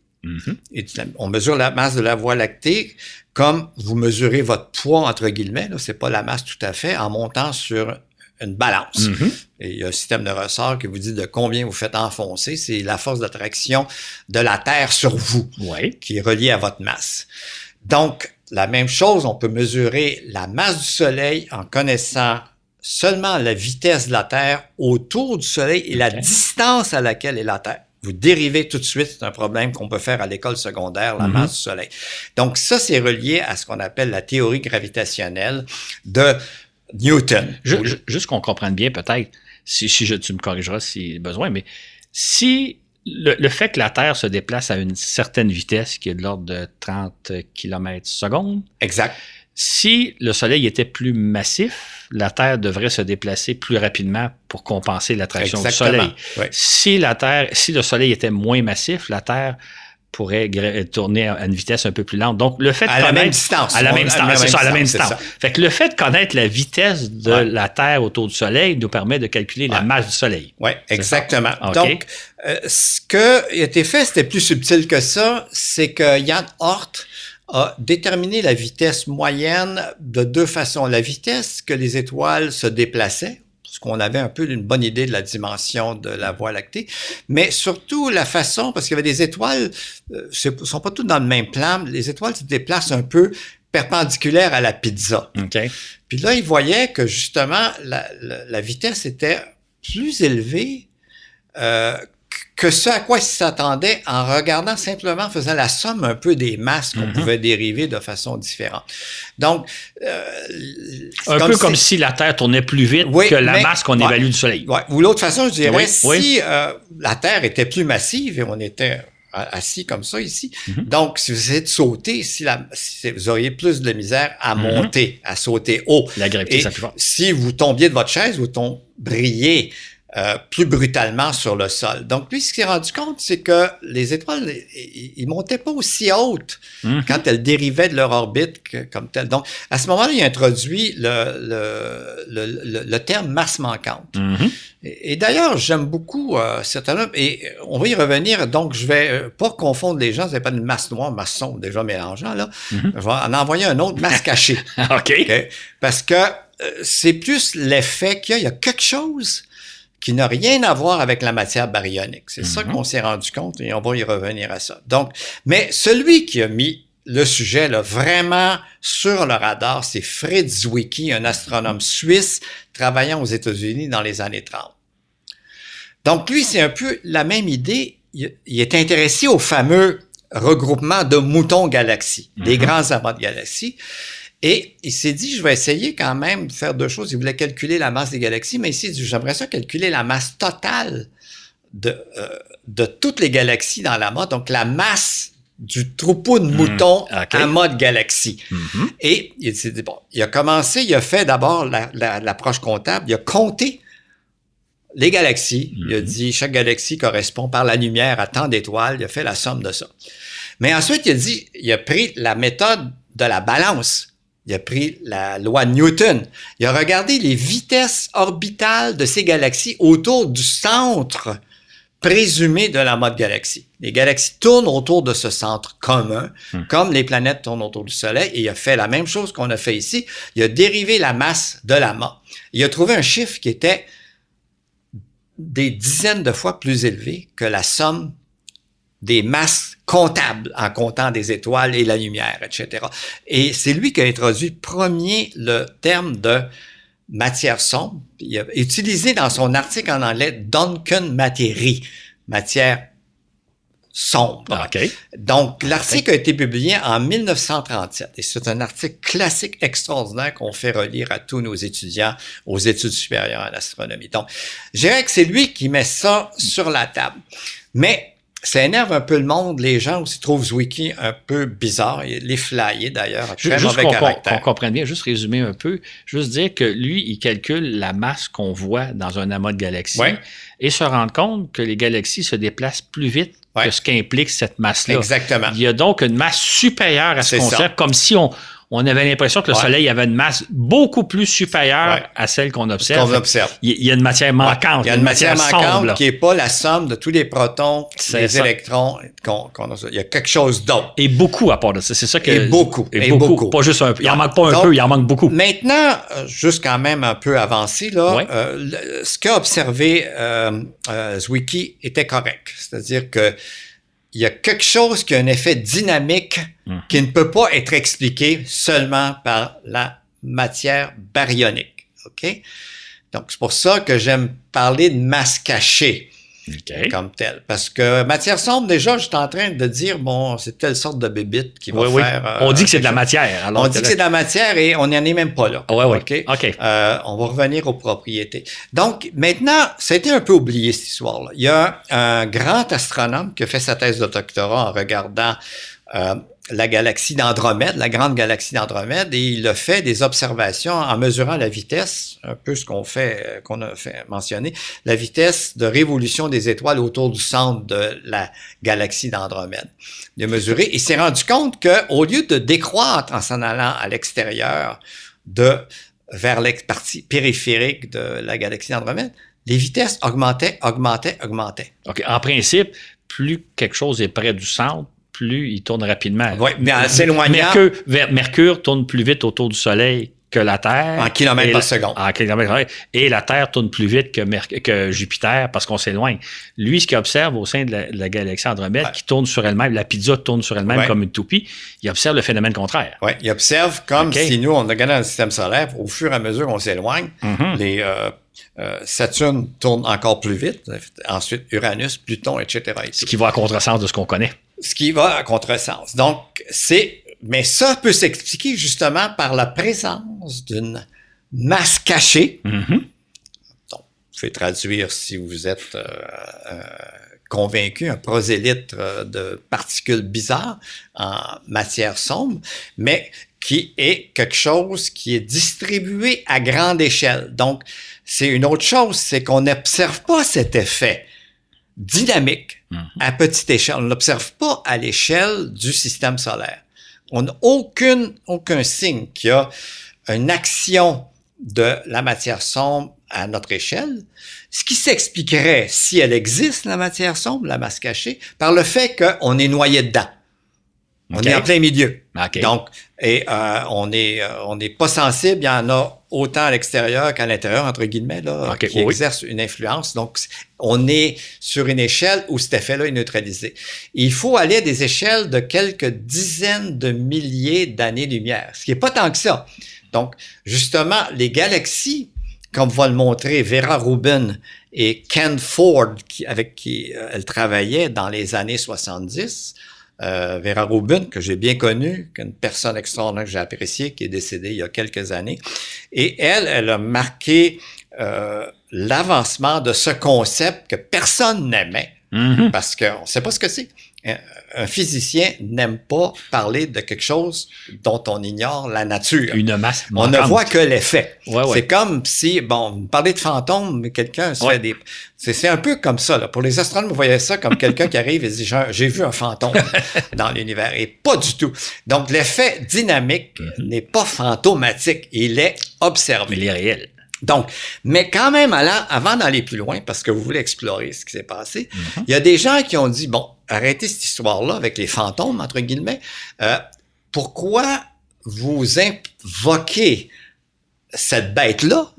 Et on mesure la masse de la Voie lactée comme vous mesurez votre poids, entre guillemets, là, c'est pas la masse tout à fait, en montant sur une balance. Et il y a un système de ressort qui vous dit de combien vous faites enfoncer. C'est la force d'attraction de la Terre sur vous qui est reliée à votre masse. Donc, la même chose, on peut mesurer la masse du Soleil en connaissant seulement la vitesse de la Terre autour du Soleil et la distance à laquelle est la Terre. Vous dérivez tout de suite, c'est un problème qu'on peut faire à l'école secondaire, la masse du Soleil. Donc ça, c'est relié à ce qu'on appelle la théorie gravitationnelle de Newton. Juste qu'on comprenne bien peut-être, tu me corrigeras si besoin, mais si le fait que la Terre se déplace à une certaine vitesse, qui est de l'ordre de 30 km/s. Exact. Si le Soleil était plus massif, la Terre devrait se déplacer plus rapidement pour compenser l'attraction du Soleil. Oui. Si le Soleil était moins massif, la Terre pourrait tourner à une vitesse un peu plus lente. Donc, le fait de connaître... À la même distance. À la même distance, c'est ça, à la même distance. Fait que le fait de connaître la vitesse de la Terre autour du Soleil nous permet de calculer la masse du Soleil. Oui, exactement. Okay. Donc, ce qui a été fait, c'était plus subtil que ça, c'est que Jan Oort a déterminé la vitesse moyenne de deux façons. La vitesse que les étoiles se déplaçaient, parce qu'on avait un peu une bonne idée de la dimension de la Voie lactée, mais surtout la façon, parce qu'il y avait des étoiles, sont pas toutes dans le même plan, les étoiles se déplacent un peu perpendiculaire à la pizza. Okay. Puis là, ils voyaient que justement, la vitesse était plus élevée que ce à quoi ils s'attendaient en regardant simplement, faisant la somme un peu des masses qu'on pouvait dériver de façon différente. Donc, comme si la Terre tournait plus vite que la masse qu'on évalue du Soleil. Ouais. Ou l'autre façon, je dirais, si la Terre était plus massive et on était assis comme ça ici, donc si vous essayez de sauter, si vous auriez plus de misère à monter, à sauter haut. La gravité, ça plus fort. Si vous tombiez de votre chaise, vous tomberiez plus brutalement sur le sol. Donc, lui, ce qu'il s'est rendu compte, c'est que les étoiles, ils montaient pas aussi hautes quand elles dérivaient de leur orbite comme telle. Donc, à ce moment-là, il a introduit le terme masse manquante. Et d'ailleurs, j'aime beaucoup cet homme, et on va y revenir. Donc, je vais pas confondre les gens. C'est pas une masse noire, masse sombre, déjà mélangeant, là. Je vais en envoyer un autre, masse cachée. OK. Parce que c'est plus l'effet qu'il y a quelque chose qui n'a rien à voir avec la matière baryonique. C'est ça qu'on s'est rendu compte et on va y revenir à ça. Donc, mais celui qui a mis le sujet là, vraiment sur le radar, c'est Fritz Zwicky, un astronome suisse travaillant aux États-Unis dans les années 30. Donc, lui, c'est un peu la même idée. Il est intéressé au fameux regroupement de moutons-galaxies, des grands amas de galaxies. Et il s'est dit, je vais essayer quand même de faire deux choses. Il voulait calculer la masse des galaxies, mais ici, il dit, j'aimerais ça calculer la masse totale de toutes les galaxies dans l'amas, donc la masse du troupeau de moutons amas de galaxies. Et il s'est dit, bon, il a fait d'abord l'approche comptable, il a compté les galaxies. Il a dit, chaque galaxie correspond par la lumière à tant d'étoiles, il a fait la somme de ça. Mais ensuite, il a pris la méthode de la balance. Il a pris la loi de Newton. Il a regardé les vitesses orbitales de ces galaxies autour du centre présumé de l'amas de galaxies. Les galaxies tournent autour de ce centre commun, comme les planètes tournent autour du Soleil, et il a fait la même chose qu'on a fait ici. Il a dérivé la masse de l'amas. Il a trouvé un chiffre qui était des dizaines de fois plus élevé que la somme des masses comptables en comptant des étoiles et la lumière, etc. Et c'est lui qui a introduit premier le terme de matière sombre. Il a utilisé dans son article en anglais Duncan Materie, matière sombre. Okay. Donc, l'article a été publié en 1937 et c'est un article classique extraordinaire qu'on fait relire à tous nos étudiants aux études supérieures en astronomie. Donc, je dirais que c'est lui qui met ça sur la table. Mais ça énerve un peu le monde. Les gens aussi trouvent Zwicky un peu bizarre. Il est flyé d'ailleurs, très mauvais caractère. Qu'on comprenne bien, juste résumer un peu, juste dire que lui, il calcule la masse qu'on voit dans un amas de galaxies et se rendre compte que les galaxies se déplacent plus vite que ce qu'implique cette masse-là. Exactement. Il y a donc une masse supérieure à ce qu'on sait, comme si on avait l'impression que le Soleil avait une masse beaucoup plus supérieure à celle qu'on observe. Il y a une matière manquante. Il y a une matière manquante sombre, qui n'est pas la somme de tous les protons, les électrons qu'on a. Il y a quelque chose d'autre. Et beaucoup à part de ça. C'est ça que... Et beaucoup. Pas juste un peu. Il en manque pas un peu, il en manque beaucoup. Maintenant, juste quand même un peu avancé, là, ce qu'a observé Zwicky était correct. C'est-à-dire que il y a quelque chose qui a un effet dynamique qui ne peut pas être expliqué seulement par la matière baryonique. OK? Donc, c'est pour ça que j'aime parler de masse cachée comme telle. Parce que matière sombre, déjà, je suis en train de dire, bon, c'est telle sorte de bébite qui va faire... on dit que c'est de la matière. Alors on dit que c'est de la matière et on n'en est même pas là. OK. On va revenir aux propriétés. Donc, maintenant, ça a été un peu oublié, cette histoire-là. Il y a un grand astronome qui a fait sa thèse de doctorat en regardant la galaxie d'Andromède, la grande galaxie d'Andromède, et il a fait des observations en mesurant la vitesse, un peu ce qu'on a fait mentionner, la vitesse de révolution des étoiles autour du centre de la galaxie d'Andromède. Il a mesuré, il s'est rendu compte qu'au lieu de décroître en s'en allant à l'extérieur vers la partie périphérique de la galaxie d'Andromède, les vitesses augmentaient. OK. En principe, plus quelque chose est près du centre, plus il tourne rapidement. Oui, mais en s'éloignant... Mercure tourne plus vite autour du Soleil que la Terre. En kilomètres par seconde. En kilomètres par seconde. Et la Terre tourne plus vite que Jupiter parce qu'on s'éloigne. Lui, ce qu'il observe au sein de la galaxie Andromède, qui tourne sur elle-même, la pizza tourne sur elle-même comme une toupie, il observe le phénomène contraire. Oui, il observe comme si nous, on regardait dans le système solaire, au fur et à mesure qu'on s'éloigne, Saturne tourne encore plus vite, ensuite Uranus, Pluton, etc. Ce qui va à contresens de ce qu'on connaît. Ce qui va à contresens. Donc, mais ça peut s'expliquer justement par la présence d'une masse cachée. Donc, vous pouvez traduire si vous êtes convaincu, un prosélyte de particules bizarres en matière sombre, mais qui est quelque chose qui est distribué à grande échelle. Donc, c'est une autre chose, c'est qu'on n'observe pas cet effet dynamique à petite échelle. On ne l'observe pas à l'échelle du système solaire. On n'a aucun signe qu'il y a une action de la matière sombre à notre échelle, ce qui s'expliquerait, si elle existe, la matière sombre, la masse cachée, par le fait qu'on est noyé dedans. On est en plein milieu. Donc, on n'est pas sensible, il y en a autant à l'extérieur qu'à l'intérieur, entre guillemets, là, qui exerce une influence. Donc, on est sur une échelle où cet effet-là est neutralisé. Et il faut aller à des échelles de quelques dizaines de milliers d'années-lumière, ce qui n'est pas tant que ça. Donc, justement, les galaxies, comme va le montrer Vera Rubin et Ken Ford, avec qui elle travaillait dans les années 70, Vera Rubin, que j'ai bien connue, qu'une personne extraordinaire que j'ai appréciée, qui est décédée il y a quelques années. Et elle a marqué l'avancement de ce concept que personne n'aimait, parce qu'on ne sait pas ce que c'est. Un physicien n'aime pas parler de quelque chose dont on ignore la nature. Une masse manquante. On ne voit que l'effet. Ouais. C'est comme si, vous parlez de fantômes, mais quelqu'un se fait des... C'est un peu comme ça, là. Pour les astronomes, vous voyez ça comme quelqu'un qui arrive et dit « J'ai vu un fantôme dans l'univers ». Et pas du tout. Donc, l'effet dynamique n'est pas fantomatique. Il est observé. Il est réel. Donc, mais quand même, avant d'aller plus loin, parce que vous voulez explorer ce qui s'est passé, il y a des gens qui ont dit, bon, arrêtez cette histoire-là avec les fantômes, entre guillemets. Pourquoi vous invoquez cette bête-là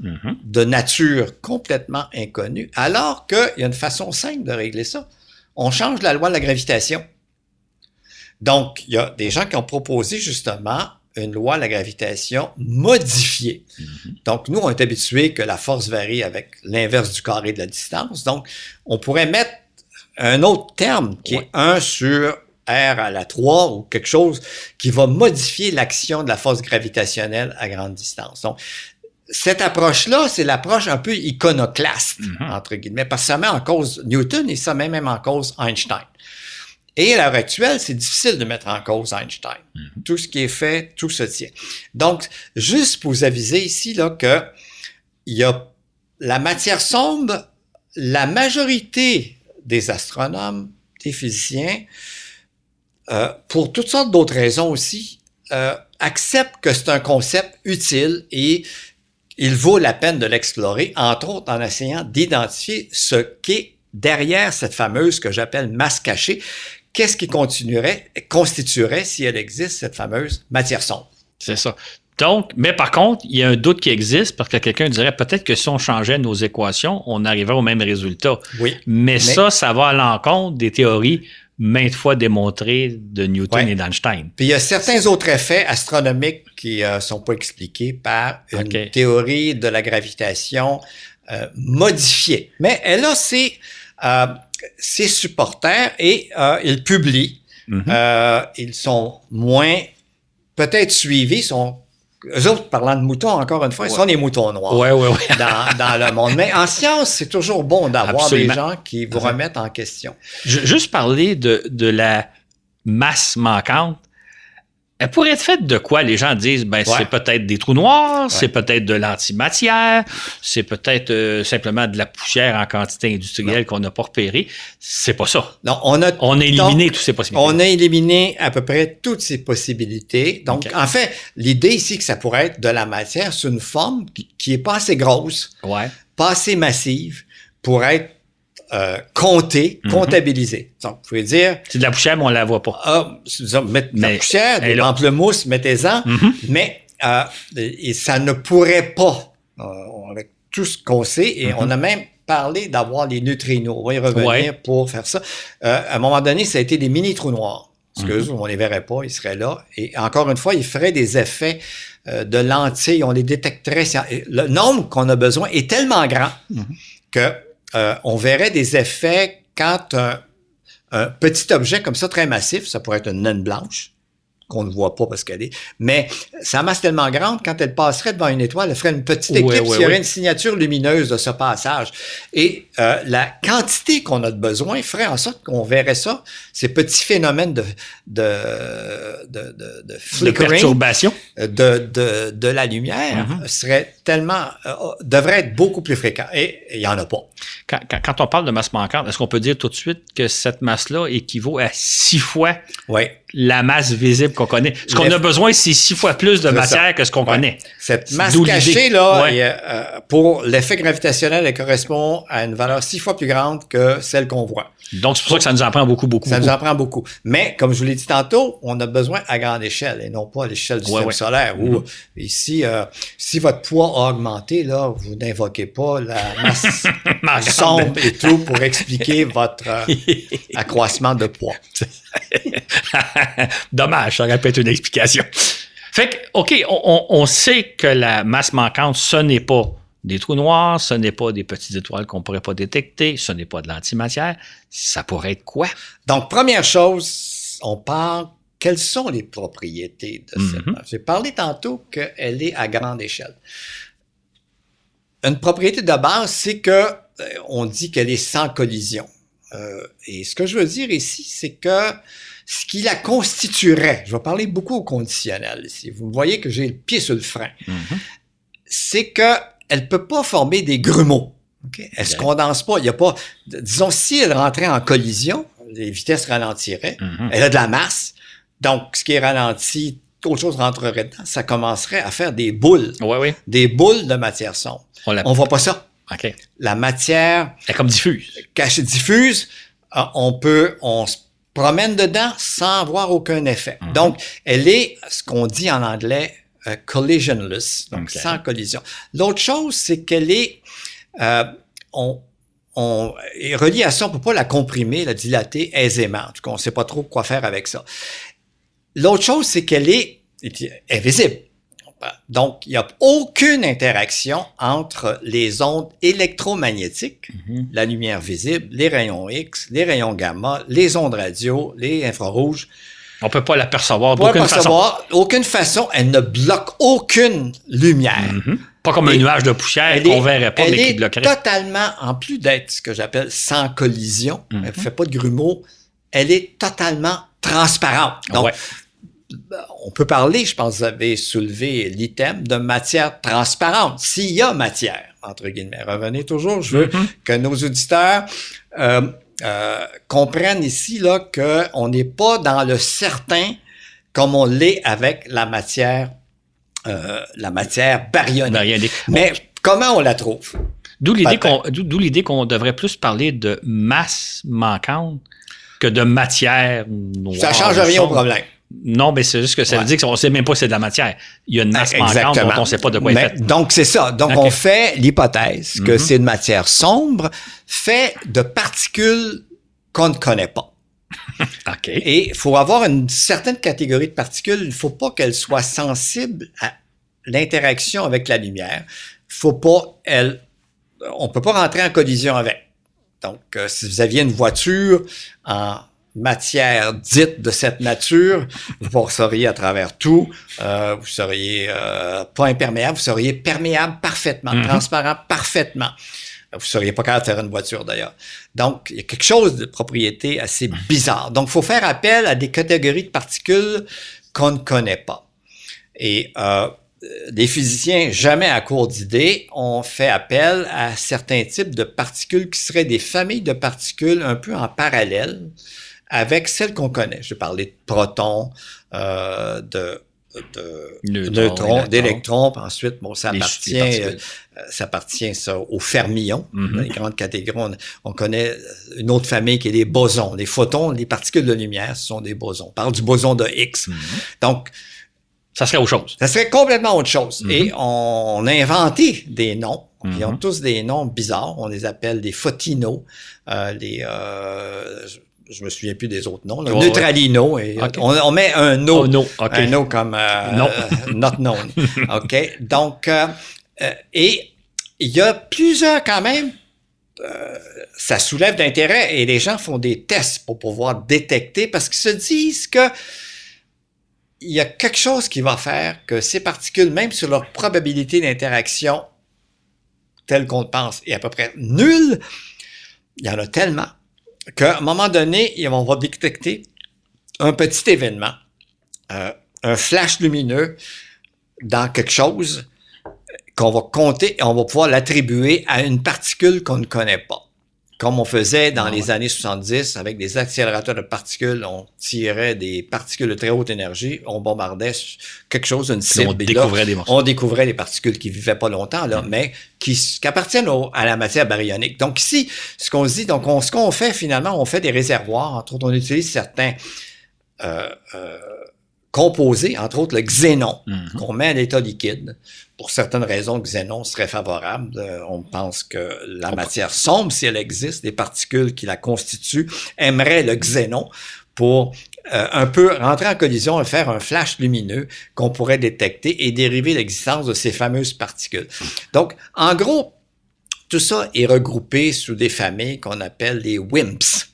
de nature complètement inconnue, alors qu'il y a une façon simple de régler ça? On change la loi de la gravitation. Donc, il y a des gens qui ont proposé justement une loi de la gravitation modifiée. Donc, nous, on est habitués que la force varie avec l'inverse du carré de la distance. Donc, on pourrait mettre un autre terme qui est 1 sur R à la 3 ou quelque chose qui va modifier l'action de la force gravitationnelle à grande distance. Donc, cette approche-là, c'est l'approche un peu iconoclaste, entre guillemets, parce que ça met en cause Newton et ça met même en cause Einstein. Et à l'heure actuelle, c'est difficile de mettre en cause Einstein. Tout ce qui est fait, tout se tient. Donc, juste pour vous aviser ici là que il y a la matière sombre, la majorité des astronomes, des physiciens, pour toutes sortes d'autres raisons aussi, accepte que c'est un concept utile et il vaut la peine de l'explorer, entre autres en essayant d'identifier ce qu'est derrière cette fameuse que j'appelle masse cachée. Qu'est-ce qui constituerait, si elle existe, cette fameuse matière sombre? C'est ça. Donc, mais par contre, il y a un doute qui existe parce que quelqu'un dirait peut-être que si on changeait nos équations, on arriverait au même résultat. Oui. Mais ça va à l'encontre des théories maintes fois démontrées de Newton et d'Einstein. Puis il y a certains autres effets astronomiques qui sont pas expliqués par une théorie de la gravitation modifiée. Mais elle a ses supporters et ils publient. Ils sont moins peut-être suivis, eux autres, parlant de moutons, encore une fois, ils sont des moutons noirs dans le monde. Mais en science, c'est toujours bon d'avoir des gens qui vous remettent en question. Juste parler de la masse manquante. Elle pourrait être faite de quoi? Les gens disent, c'est peut-être des trous noirs, c'est peut-être de l'antimatière, c'est peut-être simplement de la poussière en quantité industrielle qu'on n'a pas repérée. C'est pas ça. Non, on a éliminé toutes ces possibilités. On a éliminé à peu près toutes ces possibilités. Donc, en fait, l'idée ici que ça pourrait être de la matière sous une forme qui est pas assez grosse, pas assez massive pour être comptabilisé. Donc, vous pouvez dire... C'est de la poussière, mais on la voit pas. La poussière, des pamplemousses, mettez-en, mais et ça ne pourrait pas, avec tout ce qu'on sait, et on a même parlé d'avoir les neutrinos. On va y revenir pour faire ça. À un moment donné, ça a été des mini-trous noirs. Parce que on les verrait pas, ils seraient là. Et encore une fois, ils feraient des effets de lentilles, on les détecterait. Le nombre qu'on a besoin est tellement grand que on verrait des effets quand un petit objet comme ça, très massif, ça pourrait être une naine blanche, qu'on ne voit pas parce qu'elle est, mais sa masse tellement grande, quand elle passerait devant une étoile, elle ferait une petite éclipse, il y aurait une signature lumineuse de ce passage. Et la quantité qu'on a de besoin ferait en sorte qu'on verrait ça, ces petits phénomènes de flickering, de perturbation de la lumière serait tellement, devrait être beaucoup plus fréquent. Et il n'y en a pas. Quand on parle de masse manquante, est-ce qu'on peut dire tout de suite que cette masse-là équivaut à 6 fois la masse visible qu'on connaît? Ce qu'on a besoin, c'est 6 fois plus de matière que ce qu'on connaît. Cette masse cachée-là, pour l'effet gravitationnel, elle correspond à une valeur 6 fois plus grande que celle qu'on voit. Donc, c'est pour ça que ça nous en prend beaucoup. Ça nous en prend beaucoup. Mais, comme je vous l'ai dit tantôt, on a besoin à grande échelle et non pas à l'échelle du système solaire. Où ici, si votre poids a augmenté, là, vous n'invoquez pas la masse sombre et tout pour expliquer votre accroissement de poids. Dommage, ça aurait pu être une explication. Fait que, OK, on sait que la masse manquante, ce n'est pas des trous noirs, ce n'est pas des petites étoiles qu'on ne pourrait pas détecter, ce n'est pas de l'antimatière. Ça pourrait être quoi? Donc, première chose, on parle, quelles sont les propriétés de cette masse? J'ai parlé tantôt qu'elle est à grande échelle. Une propriété de base, c'est que on dit qu'elle est sans collision. Et ce que je veux dire ici, c'est que ce qui la constituerait, je vais parler beaucoup au conditionnel ici, vous voyez que j'ai le pied sur le frein, c'est que elle peut pas former des grumeaux. Elle se condense pas. Il y a pas, disons, si elle rentrait en collision, les vitesses ralentiraient. Elle a de la masse. Donc, ce qui est ralenti, autre chose rentrerait dedans. Ça commencerait à faire des boules. Des boules de matière sombre. On voit pas ça. La matière... Elle est comme diffuse. Cachée, diffuse. On se promène dedans sans avoir aucun effet. Donc, elle est, ce qu'on dit en anglais, collisionless, donc sans collision. L'autre chose, c'est qu'elle est, on est relié à ça, on peut pas la comprimer, la dilater aisément. En tout cas, on sait pas trop quoi faire avec ça. L'autre chose, c'est qu'elle est visible. Donc, il n'y a aucune interaction entre les ondes électromagnétiques, la lumière visible, les rayons X, les rayons gamma, les ondes radio, les infrarouges. On peut pas l'apercevoir d'aucune façon. Aucune façon, elle ne bloque aucune lumière. Pas comme un nuage de poussière qu'on verrait pas, mais qui bloquerait. Elle est totalement, en plus d'être ce que j'appelle sans collision, elle ne fait pas de grumeaux, elle est totalement transparente. Donc, on peut parler, je pense que vous avez soulevé l'item, de matière transparente. S'il y a matière, entre guillemets. Revenez toujours, je veux que nos auditeurs comprennent ici là qu'on n'est pas dans le certain comme on l'est avec la matière baryonique. Mais comment on la trouve? D'où l'idée qu'on devrait plus parler de masse manquante que de matière noire. Ça change rien au problème. Non, mais c'est juste que ça veut dire qu'on ne sait même pas si c'est de la matière. Il y a une masse manquante dont on ne sait pas de quoi elle est faite. Donc, c'est ça. Donc, on fait l'hypothèse que c'est une matière sombre faite de particules qu'on ne connaît pas. OK. Et il faut avoir une certaine catégorie de particules. Il ne faut pas qu'elles soient sensibles à l'interaction avec la lumière. On peut pas rentrer en collision avec. Donc, si vous aviez une voiture en matière dite de cette nature, vous passeriez à travers tout. Vous seriez pas imperméable, vous seriez perméable parfaitement, transparent parfaitement. Vous seriez pas capable de faire une voiture d'ailleurs. Donc, il y a quelque chose de propriété assez bizarre. Donc, il faut faire appel à des catégories de particules qu'on ne connaît pas. Et les physiciens, jamais à court d'idées, ont fait appel à certains types de particules qui seraient des familles de particules un peu en parallèle avec celles qu'on connaît. J'ai parlé de protons, de neutrons, d'électrons, puis ensuite, bon, ça appartient ça aux fermions, les grandes catégories. On connaît une autre famille qui est les bosons. Les photons, les particules de lumière, ce sont des bosons. On parle du boson de Higgs. Donc, ça serait autre chose. Ça serait complètement autre chose. Et on a inventé des noms. Ils ont tous des noms bizarres. On les appelle des photinos, je me souviens plus des autres noms. Neutralino. Et on met un no. Un no comme not known. OK? Donc, et il y a plusieurs quand même. Ça soulève d'intérêt et les gens font des tests pour pouvoir détecter parce qu'ils se disent que il y a quelque chose qui va faire que ces particules, même sur leur probabilité d'interaction telle qu'on le pense, est à peu près nulle, il y en a tellement qu'à un moment donné, on va détecter un petit événement, un flash lumineux dans quelque chose qu'on va compter et on va pouvoir l'attribuer à une particule qu'on ne connaît pas. Comme on faisait dans les années 70 avec des accélérateurs de particules, on tirait des particules de très haute énergie, on bombardait quelque chose, une cible. On découvrait des particules qui vivaient pas longtemps, là, mais qui appartiennent à la matière baryonique. Donc ici, ce qu'on se dit, ce qu'on fait finalement, on fait des réservoirs. Entre autres, on utilise certains composés, entre autres le xénon, qu'on met à l'état liquide. Pour certaines raisons, le xénon serait favorable. On pense que la matière sombre, si elle existe, les particules qui la constituent aimeraient le xénon pour un peu rentrer en collision et faire un flash lumineux qu'on pourrait détecter et dériver l'existence de ces fameuses particules. Donc, en gros, tout ça est regroupé sous des familles qu'on appelle les WIMPs.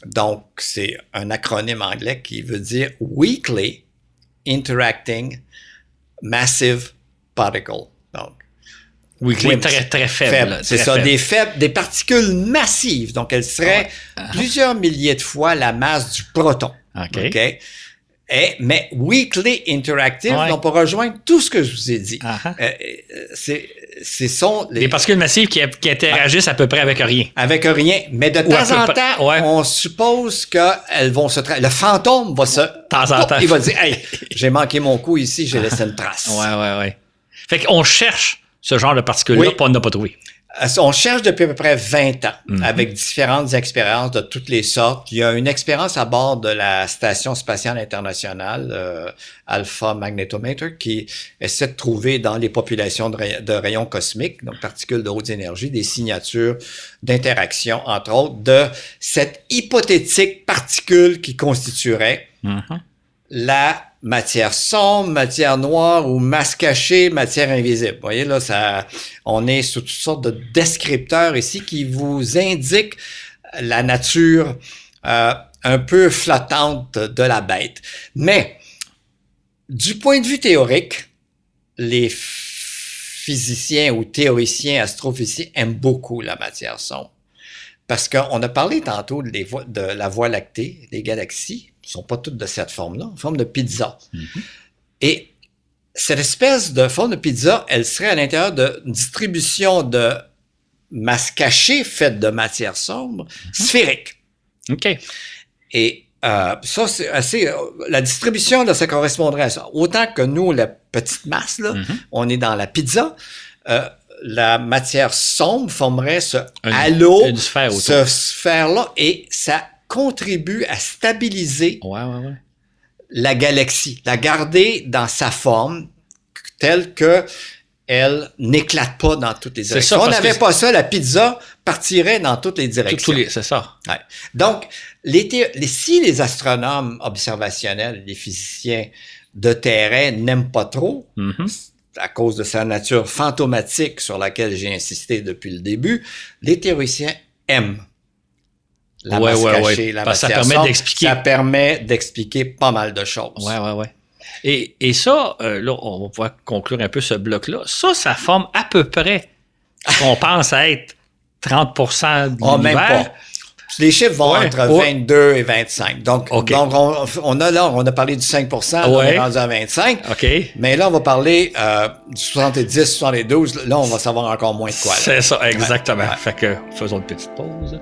Donc, c'est un acronyme anglais qui veut dire Weakly Interacting Massive Particle. Donc, weakly, très faible. C'est ça, des particules massives. Donc, elles seraient plusieurs milliers de fois la masse du proton. OK? Mais weakly interactive, on peut rejoindre tout ce que je vous ai dit. Ce sont des particules massives qui interagissent à peu près avec rien. Avec rien. Mais de temps en temps, on suppose qu'elles vont se... Le fantôme va se... Il va dire, hey, j'ai manqué mon coup ici, j'ai laissé une trace. Ouais. Fait qu'on cherche ce genre de particules-là, puis on n'a pas trouvé. On cherche depuis à peu près 20 ans avec différentes expériences de toutes les sortes. Il y a une expérience à bord de la Station spatiale internationale, Alpha Magnetometer, qui essaie de trouver dans les populations de rayons cosmiques, donc particules de haute énergie, des signatures d'interaction, entre autres, de cette hypothétique particule qui constituerait la matière sombre, matière noire ou masse cachée, matière invisible. Vous voyez, là, on est sur toutes sortes de descripteurs ici qui vous indiquent la nature un peu flottante de la bête. Mais, du point de vue théorique, les physiciens ou théoriciens, astrophysiciens aiment beaucoup la matière sombre. Parce qu'on a parlé tantôt de la Voie lactée, des galaxies, qui sont pas toutes de cette forme-là, en forme de pizza. Et cette espèce de forme de pizza, elle serait à l'intérieur d'une distribution de masse cachée faite de matière sombre, sphérique. OK. Et Ça, c'est assez... la distribution, là, ça correspondrait à ça. Autant que nous, la petite masse, là, on est dans la pizza, la matière sombre formerait ce halo, une sphère autour. ce sphère-là, et ça contribue à stabiliser la galaxie, la garder dans sa forme telle que elle n'éclate pas dans toutes les directions. Si on n'avait pas ça, la pizza partirait dans toutes les directions. C'est ça. Ouais. Donc, si les astronomes observationnels, les physiciens de terrain n'aiment pas trop, à cause de sa nature fantomatique sur laquelle j'ai insisté depuis le début, les théoriciens aiment la masse cachée, la matière sombre. Ça permet d'expliquer pas mal de choses. Ouais. Et ça, là, on va pouvoir conclure un peu ce bloc-là. Ça forme à peu près ce qu'on pense être 30% de l'univers. Même pas. Les chiffres vont entre 22 et 25. Donc on a parlé du 5%, on est rendu à 25. Mais là, on va parler du 70, 72. Là, on va savoir encore moins de quoi. Là. C'est ça, exactement. Fait que faisons une petite pause.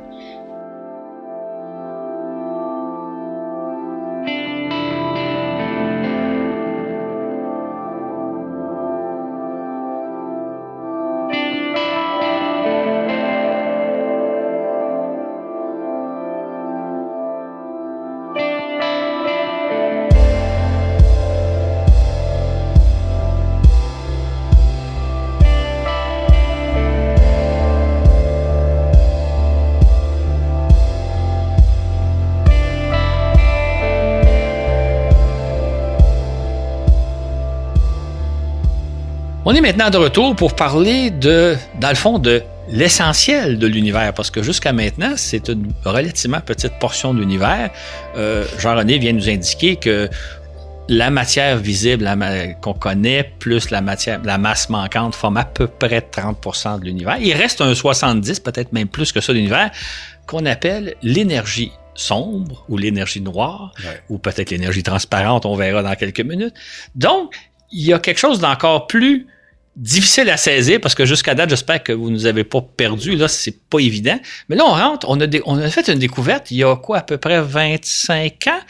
On est maintenant de retour pour parler dans le fond, de l'essentiel de l'univers, parce que jusqu'à maintenant, c'est une relativement petite portion de l'univers. Jean-René vient nous indiquer que la matière visible qu'on connaît, plus la masse manquante, forme à peu près 30% de l'univers. Il reste un 70, peut-être même plus que ça de l'univers, qu'on appelle l'énergie sombre ou l'énergie noire, ou peut-être l'énergie transparente, on verra dans quelques minutes. Donc, il y a quelque chose d'encore plus difficile à saisir, parce que jusqu'à date, j'espère que vous ne nous avez pas perdu. Là, c'est pas évident. Mais là, on rentre, on a fait une découverte il y a à peu près 25 ans,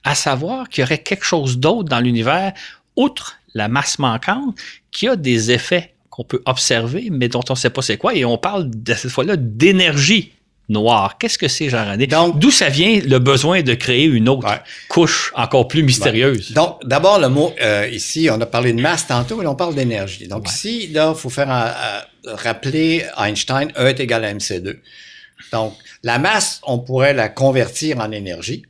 à savoir qu'il y aurait quelque chose d'autre dans l'univers, outre la masse manquante, qui a des effets qu'on peut observer, mais dont on ne sait pas c'est quoi. Et on parle de cette fois-là d'énergie noire. Qu'est-ce que c'est, Jean-René? Donc, d'où ça vient le besoin de créer une autre couche encore plus mystérieuse? Donc, d'abord, le mot, ici, on a parlé de masse tantôt, et on parle d'énergie. Donc, ici, là, il faut rappeler Einstein, E est égal à mc2. Donc, la masse, on pourrait la convertir en énergie.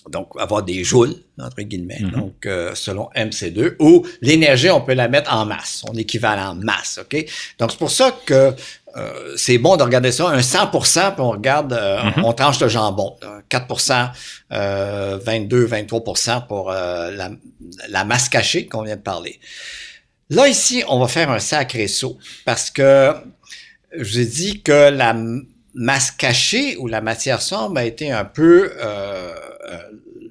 Donc, avoir des joules, entre guillemets, donc selon mc2, ou l'énergie, on peut la mettre en masse, son équivalent masse, OK? Donc, c'est pour ça que c'est bon de regarder ça, un 100%, puis on regarde, on tranche le jambon, 4%, 22, 23% pour la masse cachée qu'on vient de parler. Là, ici, on va faire un sacré saut, parce que je vous ai dit que la masse cachée ou la matière sombre a été un peu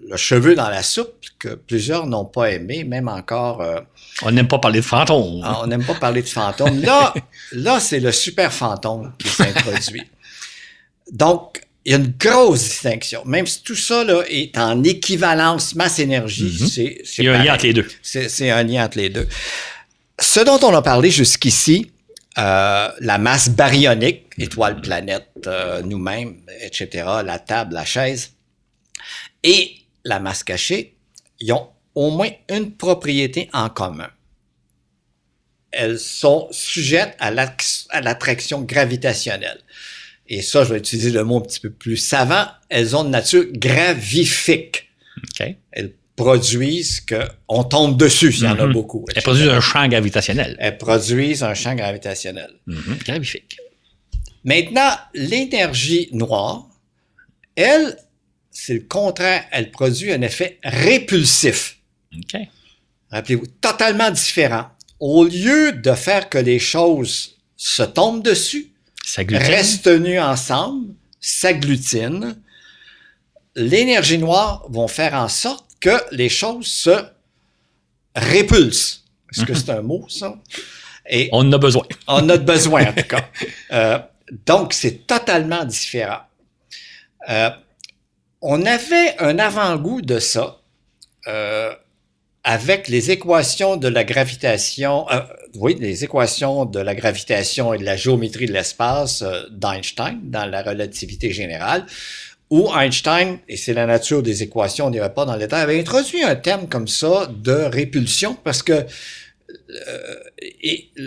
le cheveu dans la soupe que plusieurs n'ont pas aimé, même encore... on n'aime pas parler de fantômes. On n'aime pas parler de fantômes. Là, c'est le super fantôme qui s'introduit. Donc, il y a une grosse distinction. Même si tout ça là, est en équivalence masse-énergie, c'est il y a un lien entre les deux. C'est un lien entre les deux. Ce dont on a parlé jusqu'ici, la masse baryonique, étoile, planète, nous-mêmes, etc., la table, la chaise, et la masse cachée, ils ont au moins une propriété en commun. Elles sont sujettes à l'attraction gravitationnelle. Et ça, je vais utiliser le mot un petit peu plus savant. Elles ont de nature gravifique. Okay. Elles produisent qu'on tombe dessus, s'il y en a beaucoup. Elles produisent un champ gravitationnel. Elles produisent un champ gravitationnel. Gravifique. Maintenant, l'énergie noire, elle, c'est le contraire. Elle produit un effet répulsif. Okay. Rappelez-vous, totalement différent. Au lieu de faire que les choses se tombent dessus, restent tenues ensemble, s'agglutinent, l'énergie noire vont faire en sorte que les choses se répulsent. Est-ce que c'est un mot, ça? Et on en a besoin. On en a besoin, en tout cas. Donc, c'est totalement différent. on avait un avant-goût de ça avec les équations de la gravitation, les équations de la gravitation et de la géométrie de l'espace d'Einstein dans la relativité générale, où Einstein, et c'est la nature des équations, on n'irait pas dans le détail, avait introduit un terme comme ça de répulsion parce que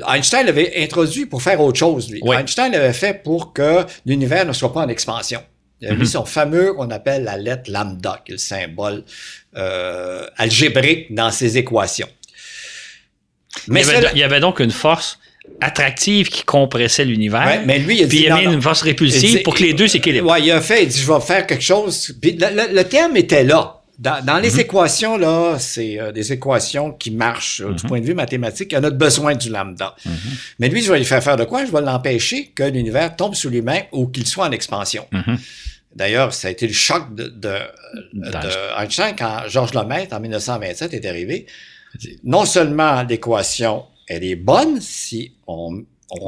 Einstein l'avait introduit pour faire autre chose, lui. Oui. Einstein l'avait fait pour que l'univers ne soit pas en expansion. Il a mis son fameux, qu'on appelle la lettre lambda, qui est le symbole algébrique dans ses équations. Mais il y avait donc une force attractive qui compressait l'univers. Ouais, mais lui, il a puis dit, il a mis une force répulsive pour que les deux s'équilibrent. Ouais, il a fait, il dit, je vais faire quelque chose. Puis le terme était là. Dans les équations, là, c'est des équations qui marchent du point de vue mathématique. Il y en a besoin du lambda. Mais lui, je vais lui faire de quoi? Je vais l'empêcher que l'univers tombe sous lui-même ou qu'il soit en expansion. D'ailleurs, ça a été le choc de Einstein quand Georges Lemaître, en 1927, est arrivé. Non seulement l'équation, elle est bonne si on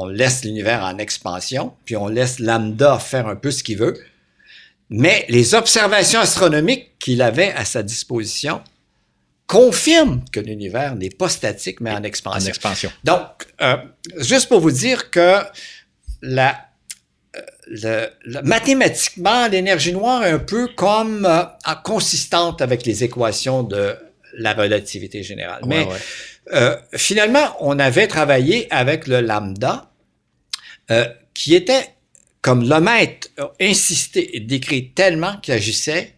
laisse l'univers en expansion, puis on laisse lambda faire un peu ce qu'il veut, mais les observations astronomiques qu'il avait à sa disposition confirment que l'univers n'est pas statique, mais en expansion. En expansion. Donc, juste pour vous dire que mathématiquement, l'énergie noire est un peu comme consistante avec les équations de la relativité générale. Ouais, mais finalement, on avait travaillé avec le lambda, qui était, comme Lemaître a insisté et décrit tellement qu'il agissait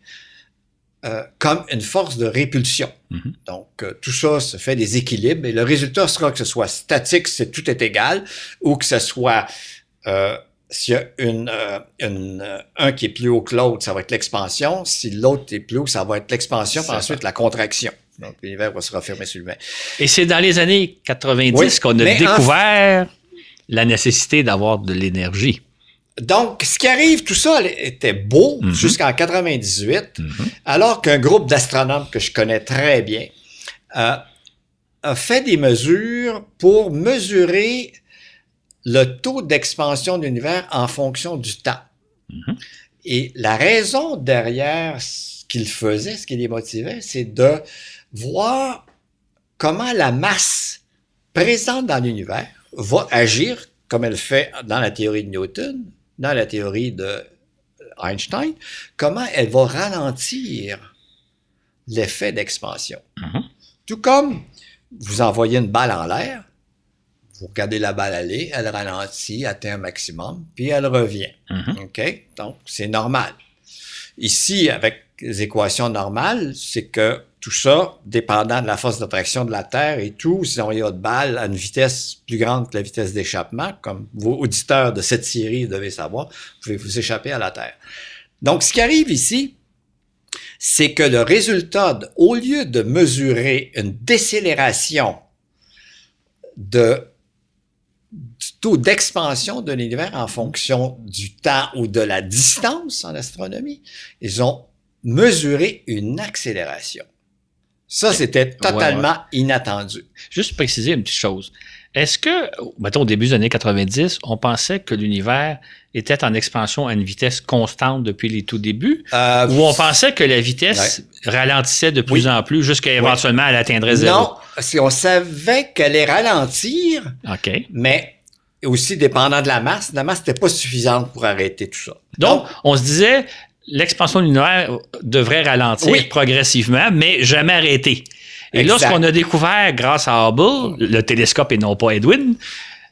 comme une force de répulsion. Donc, tout ça se fait des équilibres et le résultat sera que ce soit statique si tout est égal ou que ce soit s'il y a un qui est plus haut que l'autre, ça va être l'expansion. Si l'autre est plus haut, ça va être l'expansion, puis ensuite la contraction. Donc, l'univers va se refermer sur lui-même. Et c'est dans les années 90 qu'on a découvert la nécessité d'avoir de l'énergie. Donc, ce qui arrive, tout ça était beau jusqu'en 98, alors qu'un groupe d'astronomes que je connais très bien a fait des mesures pour mesurer le taux d'expansion de l'univers en fonction du temps. Et la raison derrière ce qu'ils faisaient, ce qui les motivait, c'est de voir comment la masse présente dans l'univers va agir comme elle fait dans la théorie de Newton, dans la théorie de Einstein, comment elle va ralentir l'effet d'expansion. Tout comme vous envoyez une balle en l'air, vous regardez la balle aller, elle ralentit, atteint un maximum, puis elle revient. OK? Donc, c'est normal. Ici, avec les équations normales, c'est que tout ça, dépendant de la force d'attraction de la Terre et tout, si on y a de balles à une vitesse plus grande que la vitesse d'échappement, comme vos auditeurs de cette série devez savoir, vous pouvez vous échapper à la Terre. Donc, ce qui arrive ici, c'est que le résultat, au lieu de mesurer une décélération du taux d'expansion de l'univers en fonction du temps ou de la distance en astronomie, ils ont mesuré une accélération. Ça, c'était totalement inattendu. Juste préciser une petite chose. Est-ce que, mettons, au début des années 90, on pensait que l'univers était en expansion à une vitesse constante depuis les tout débuts? Ou on pensait que la vitesse ralentissait de plus en plus jusqu'à éventuellement elle atteindrait zéro? Non, on savait qu'elle allait ralentir, mais aussi dépendant de la masse n'était pas suffisante pour arrêter tout ça. Donc on se disait, l'expansion de l'univers devrait ralentir progressivement, mais jamais arrêter. Et là, ce qu'on a découvert grâce à Hubble, le télescope et non pas Edwin,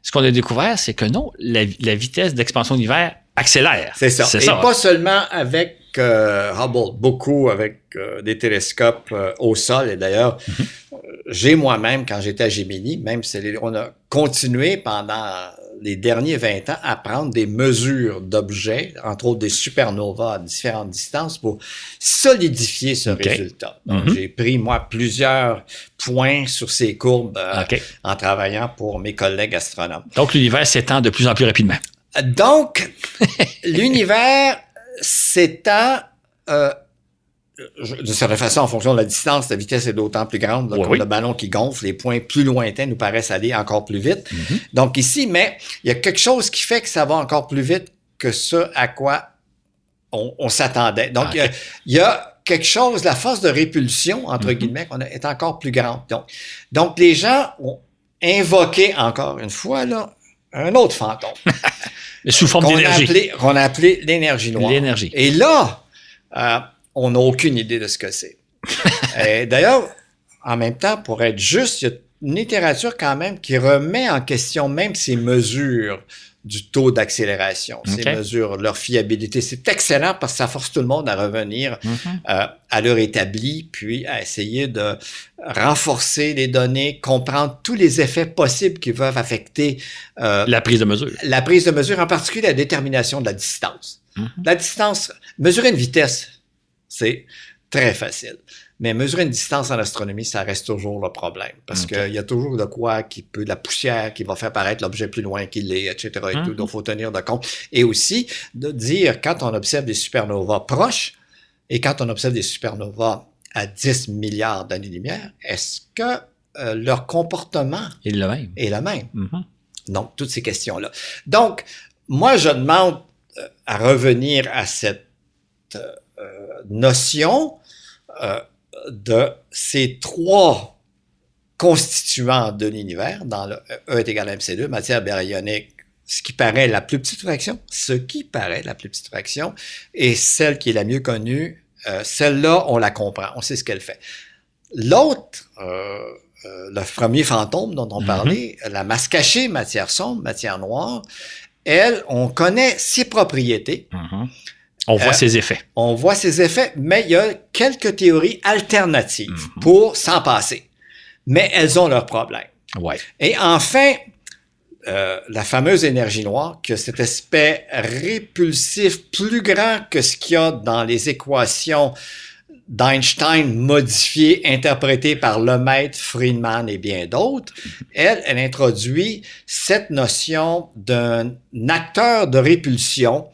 ce qu'on a découvert, c'est que non, la vitesse d'expansion de l'univers accélère. C'est ça. Et pas seulement avec Hubble, beaucoup avec des télescopes au sol. Et d'ailleurs, j'ai moi-même, quand j'étais à Gemini, on a continué pendant les derniers 20 ans à prendre des mesures d'objets, entre autres des supernovas à différentes distances pour solidifier ce résultat. Donc, j'ai pris, moi, plusieurs points sur ces courbes en travaillant pour mes collègues astronomes. Donc, l'univers s'étend de plus en plus rapidement. Donc, l'univers s'étend de certaine façon, en fonction de la distance, la vitesse est d'autant plus grande. Là, comme le ballon qui gonfle, les points plus lointains nous paraissent aller encore plus vite. Donc ici, mais il y a quelque chose qui fait que ça va encore plus vite que ce à quoi on s'attendait. Donc, il y a quelque chose, la force de répulsion, entre guillemets, est encore plus grande. Donc, les gens ont invoqué, encore une fois, là, un autre fantôme. Mais sous forme d'énergie. Qu'on a appelé l'énergie noire. L'énergie. Et là, on n'a aucune idée de ce que c'est. D'ailleurs, en même temps, pour être juste, il y a une littérature quand même qui remet en question même ces mesures du taux d'accélération, ces mesures, leur fiabilité. C'est excellent parce que ça force tout le monde à revenir à l'heure établie, puis à essayer de renforcer les données, comprendre tous les effets possibles qui peuvent affecter la prise de mesure. La prise de mesure, en particulier la détermination de la distance. La distance, mesurer une vitesse, c'est très facile. Mais mesurer une distance en astronomie, ça reste toujours le problème. Parce qu'il y a toujours de quoi de la poussière qui va faire paraître l'objet plus loin qu'il est, etc. Et tout. Donc, il faut tenir de compte. Et aussi, de dire, quand on observe des supernovas proches et quand on observe des supernovas à 10 milliards d'années-lumière, est-ce que leur comportement est le même? Est le même? Donc, toutes ces questions-là. Donc, moi, je demande à revenir à cette notion de ces trois constituants de l'univers, dans le E est égal à mc2, matière baryonique, ce qui paraît la plus petite fraction, et celle qui est la mieux connue, celle-là, on la comprend, on sait ce qu'elle fait. L'autre, le premier fantôme dont on parlait, la masse cachée, matière sombre, matière noire, elle, on connaît ses propriétés. On voit ses effets. On voit ses effets, mais il y a quelques théories alternatives pour s'en passer. Mais elles ont leurs problèmes. Ouais. Et enfin, la fameuse énergie noire, que cet aspect répulsif plus grand que ce qu'il y a dans les équations d'Einstein modifiées, interprétées par Lemaitre, Friedman et bien d'autres, elle introduit cette notion d'un acteur de répulsion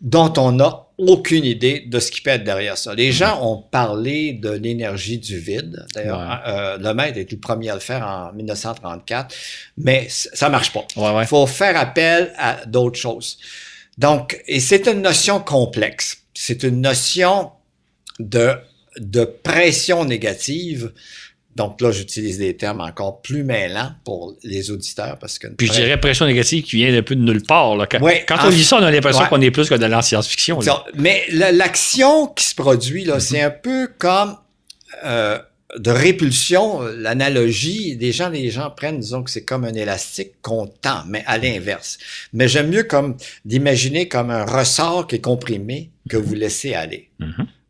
dont on n'a aucune idée de ce qui peut être derrière ça. Les gens ont parlé de l'énergie du vide. D'ailleurs, Lemaitre est le premier à le faire en 1934, mais ça marche pas. Il faut faire appel à d'autres choses. Donc, et c'est une notion complexe. C'est une notion de pression négative. Donc là, j'utilise des termes encore plus mêlants pour les auditeurs parce que... Puis je dirais pression négative qui vient un peu de nulle part. Quand on lit ça, on a l'impression qu'on est plus que dans la science-fiction. Mais l'action qui se produit, là, c'est un peu comme de répulsion. L'analogie, les gens prennent, disons que c'est comme un élastique qu'on tend, mais à l'inverse. Mais j'aime mieux comme d'imaginer comme un ressort qui est comprimé que vous laissez aller.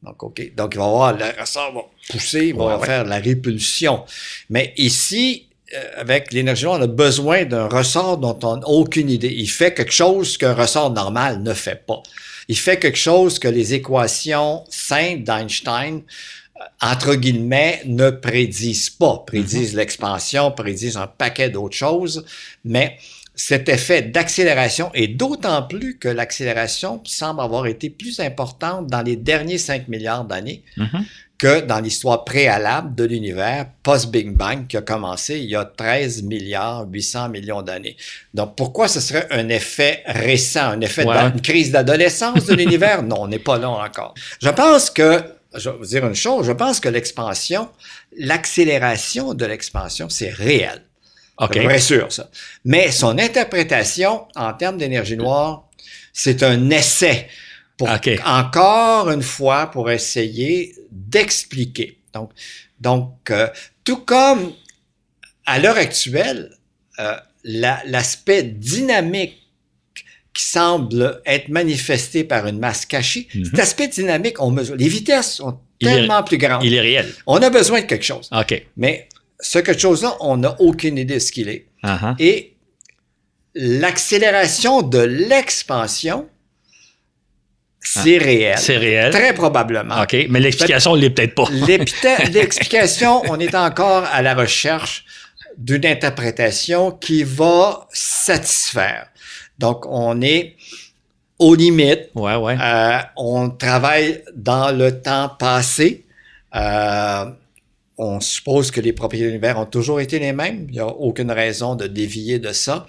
Donc, OK. Donc, il va y avoir, le ressort va pousser, il va faire de la répulsion. Mais ici, avec l'énergie noire, on a besoin d'un ressort dont on n'a aucune idée. Il fait quelque chose qu'un ressort normal ne fait pas. Il fait quelque chose que les équations simples d'Einstein, entre guillemets, ne prédisent pas. Prédisent l'expansion, prédisent un paquet d'autres choses, mais cet effet d'accélération, et d'autant plus que l'accélération semble avoir été plus importante dans les derniers 5 milliards d'années que dans l'histoire préalable de l'univers, post-Big Bang, qui a commencé il y a 13 milliards 800 millions d'années. Donc, pourquoi ce serait un effet récent, un effet d'une crise d'adolescence de l'univers? Non, on n'est pas là encore. Je pense que, je vais vous dire une chose, je pense que l'accélération de l'expansion, c'est réel. C'est vrai sûr, ça. Mais son interprétation en termes d'énergie noire, c'est un essai pour, encore une fois, pour essayer d'expliquer. Donc, tout comme à l'heure actuelle, l'aspect dynamique qui semble être manifesté par une masse cachée, cet aspect dynamique, on mesure. Les vitesses sont tellement plus grandes. Il est réel. On a besoin de quelque chose. Mais ce quelque chose-là, on n'a aucune idée de ce qu'il est. Et l'accélération de l'expansion, c'est réel. C'est réel. Très probablement. OK, mais l'explication, elle l'est peut-être pas. L'explication, on est encore à la recherche d'une interprétation qui va satisfaire. Donc, on est aux limites. On travaille dans le temps passé. On suppose que les propriétés de l'univers ont toujours été les mêmes. Il n'y a aucune raison de dévier de ça.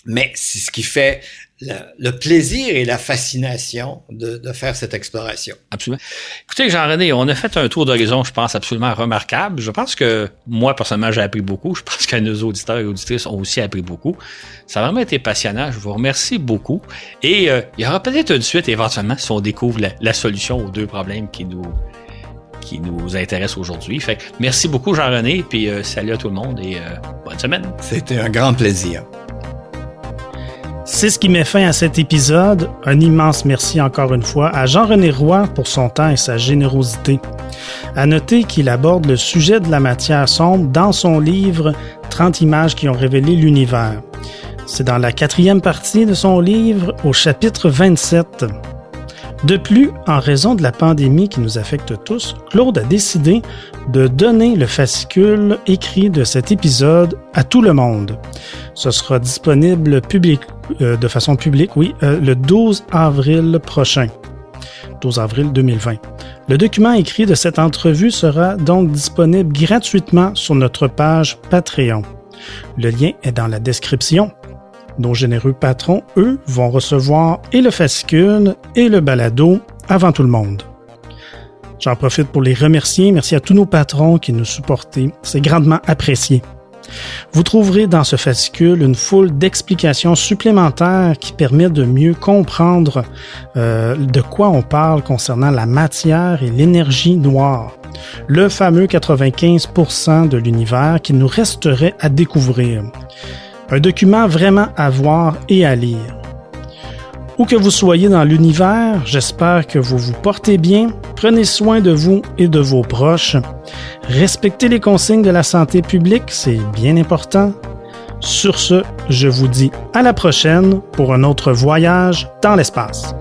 Mais c'est ce qui fait le plaisir et la fascination de faire cette exploration. Absolument. Écoutez, Jean-René, on a fait un tour d'horizon, je pense, absolument remarquable. Je pense que moi, personnellement, j'ai appris beaucoup. Je pense que nos auditeurs et auditrices ont aussi appris beaucoup. Ça a vraiment été passionnant. Je vous remercie beaucoup. Et il y aura peut-être une suite, éventuellement, si on découvre la solution aux deux problèmes qui nous intéressent aujourd'hui. Fait que merci beaucoup, Jean-René, puis salut à tout le monde et bonne semaine. C'était un grand plaisir. C'est ce qui met fin à cet épisode. Un immense merci encore une fois à Jean-René Roy pour son temps et sa générosité. À noter qu'il aborde le sujet de la matière sombre dans son livre « 30 images qui ont révélé l'univers ». C'est dans la 4e partie de son livre, au chapitre 27. De plus, en raison de la pandémie qui nous affecte tous, Claude a décidé de donner le fascicule écrit de cet épisode à tout le monde. Ce sera disponible de façon publique, le 12 avril prochain. 12 avril 2020. Le document écrit de cette entrevue sera donc disponible gratuitement sur notre page Patreon. Le lien est dans la description. Nos généreux patrons, eux, vont recevoir et le fascicule et le balado avant tout le monde. J'en profite pour les remercier. Merci à tous nos patrons qui nous supportent. C'est grandement apprécié. Vous trouverez dans ce fascicule une foule d'explications supplémentaires qui permettent de mieux comprendre de quoi on parle concernant la matière et l'énergie noire. Le fameux 95% de l'univers qui nous resterait à découvrir. Un document vraiment à voir et à lire. Où que vous soyez dans l'univers, j'espère que vous vous portez bien, prenez soin de vous et de vos proches. Respectez les consignes de la santé publique, c'est bien important. Sur ce, je vous dis à la prochaine pour un autre voyage dans l'espace.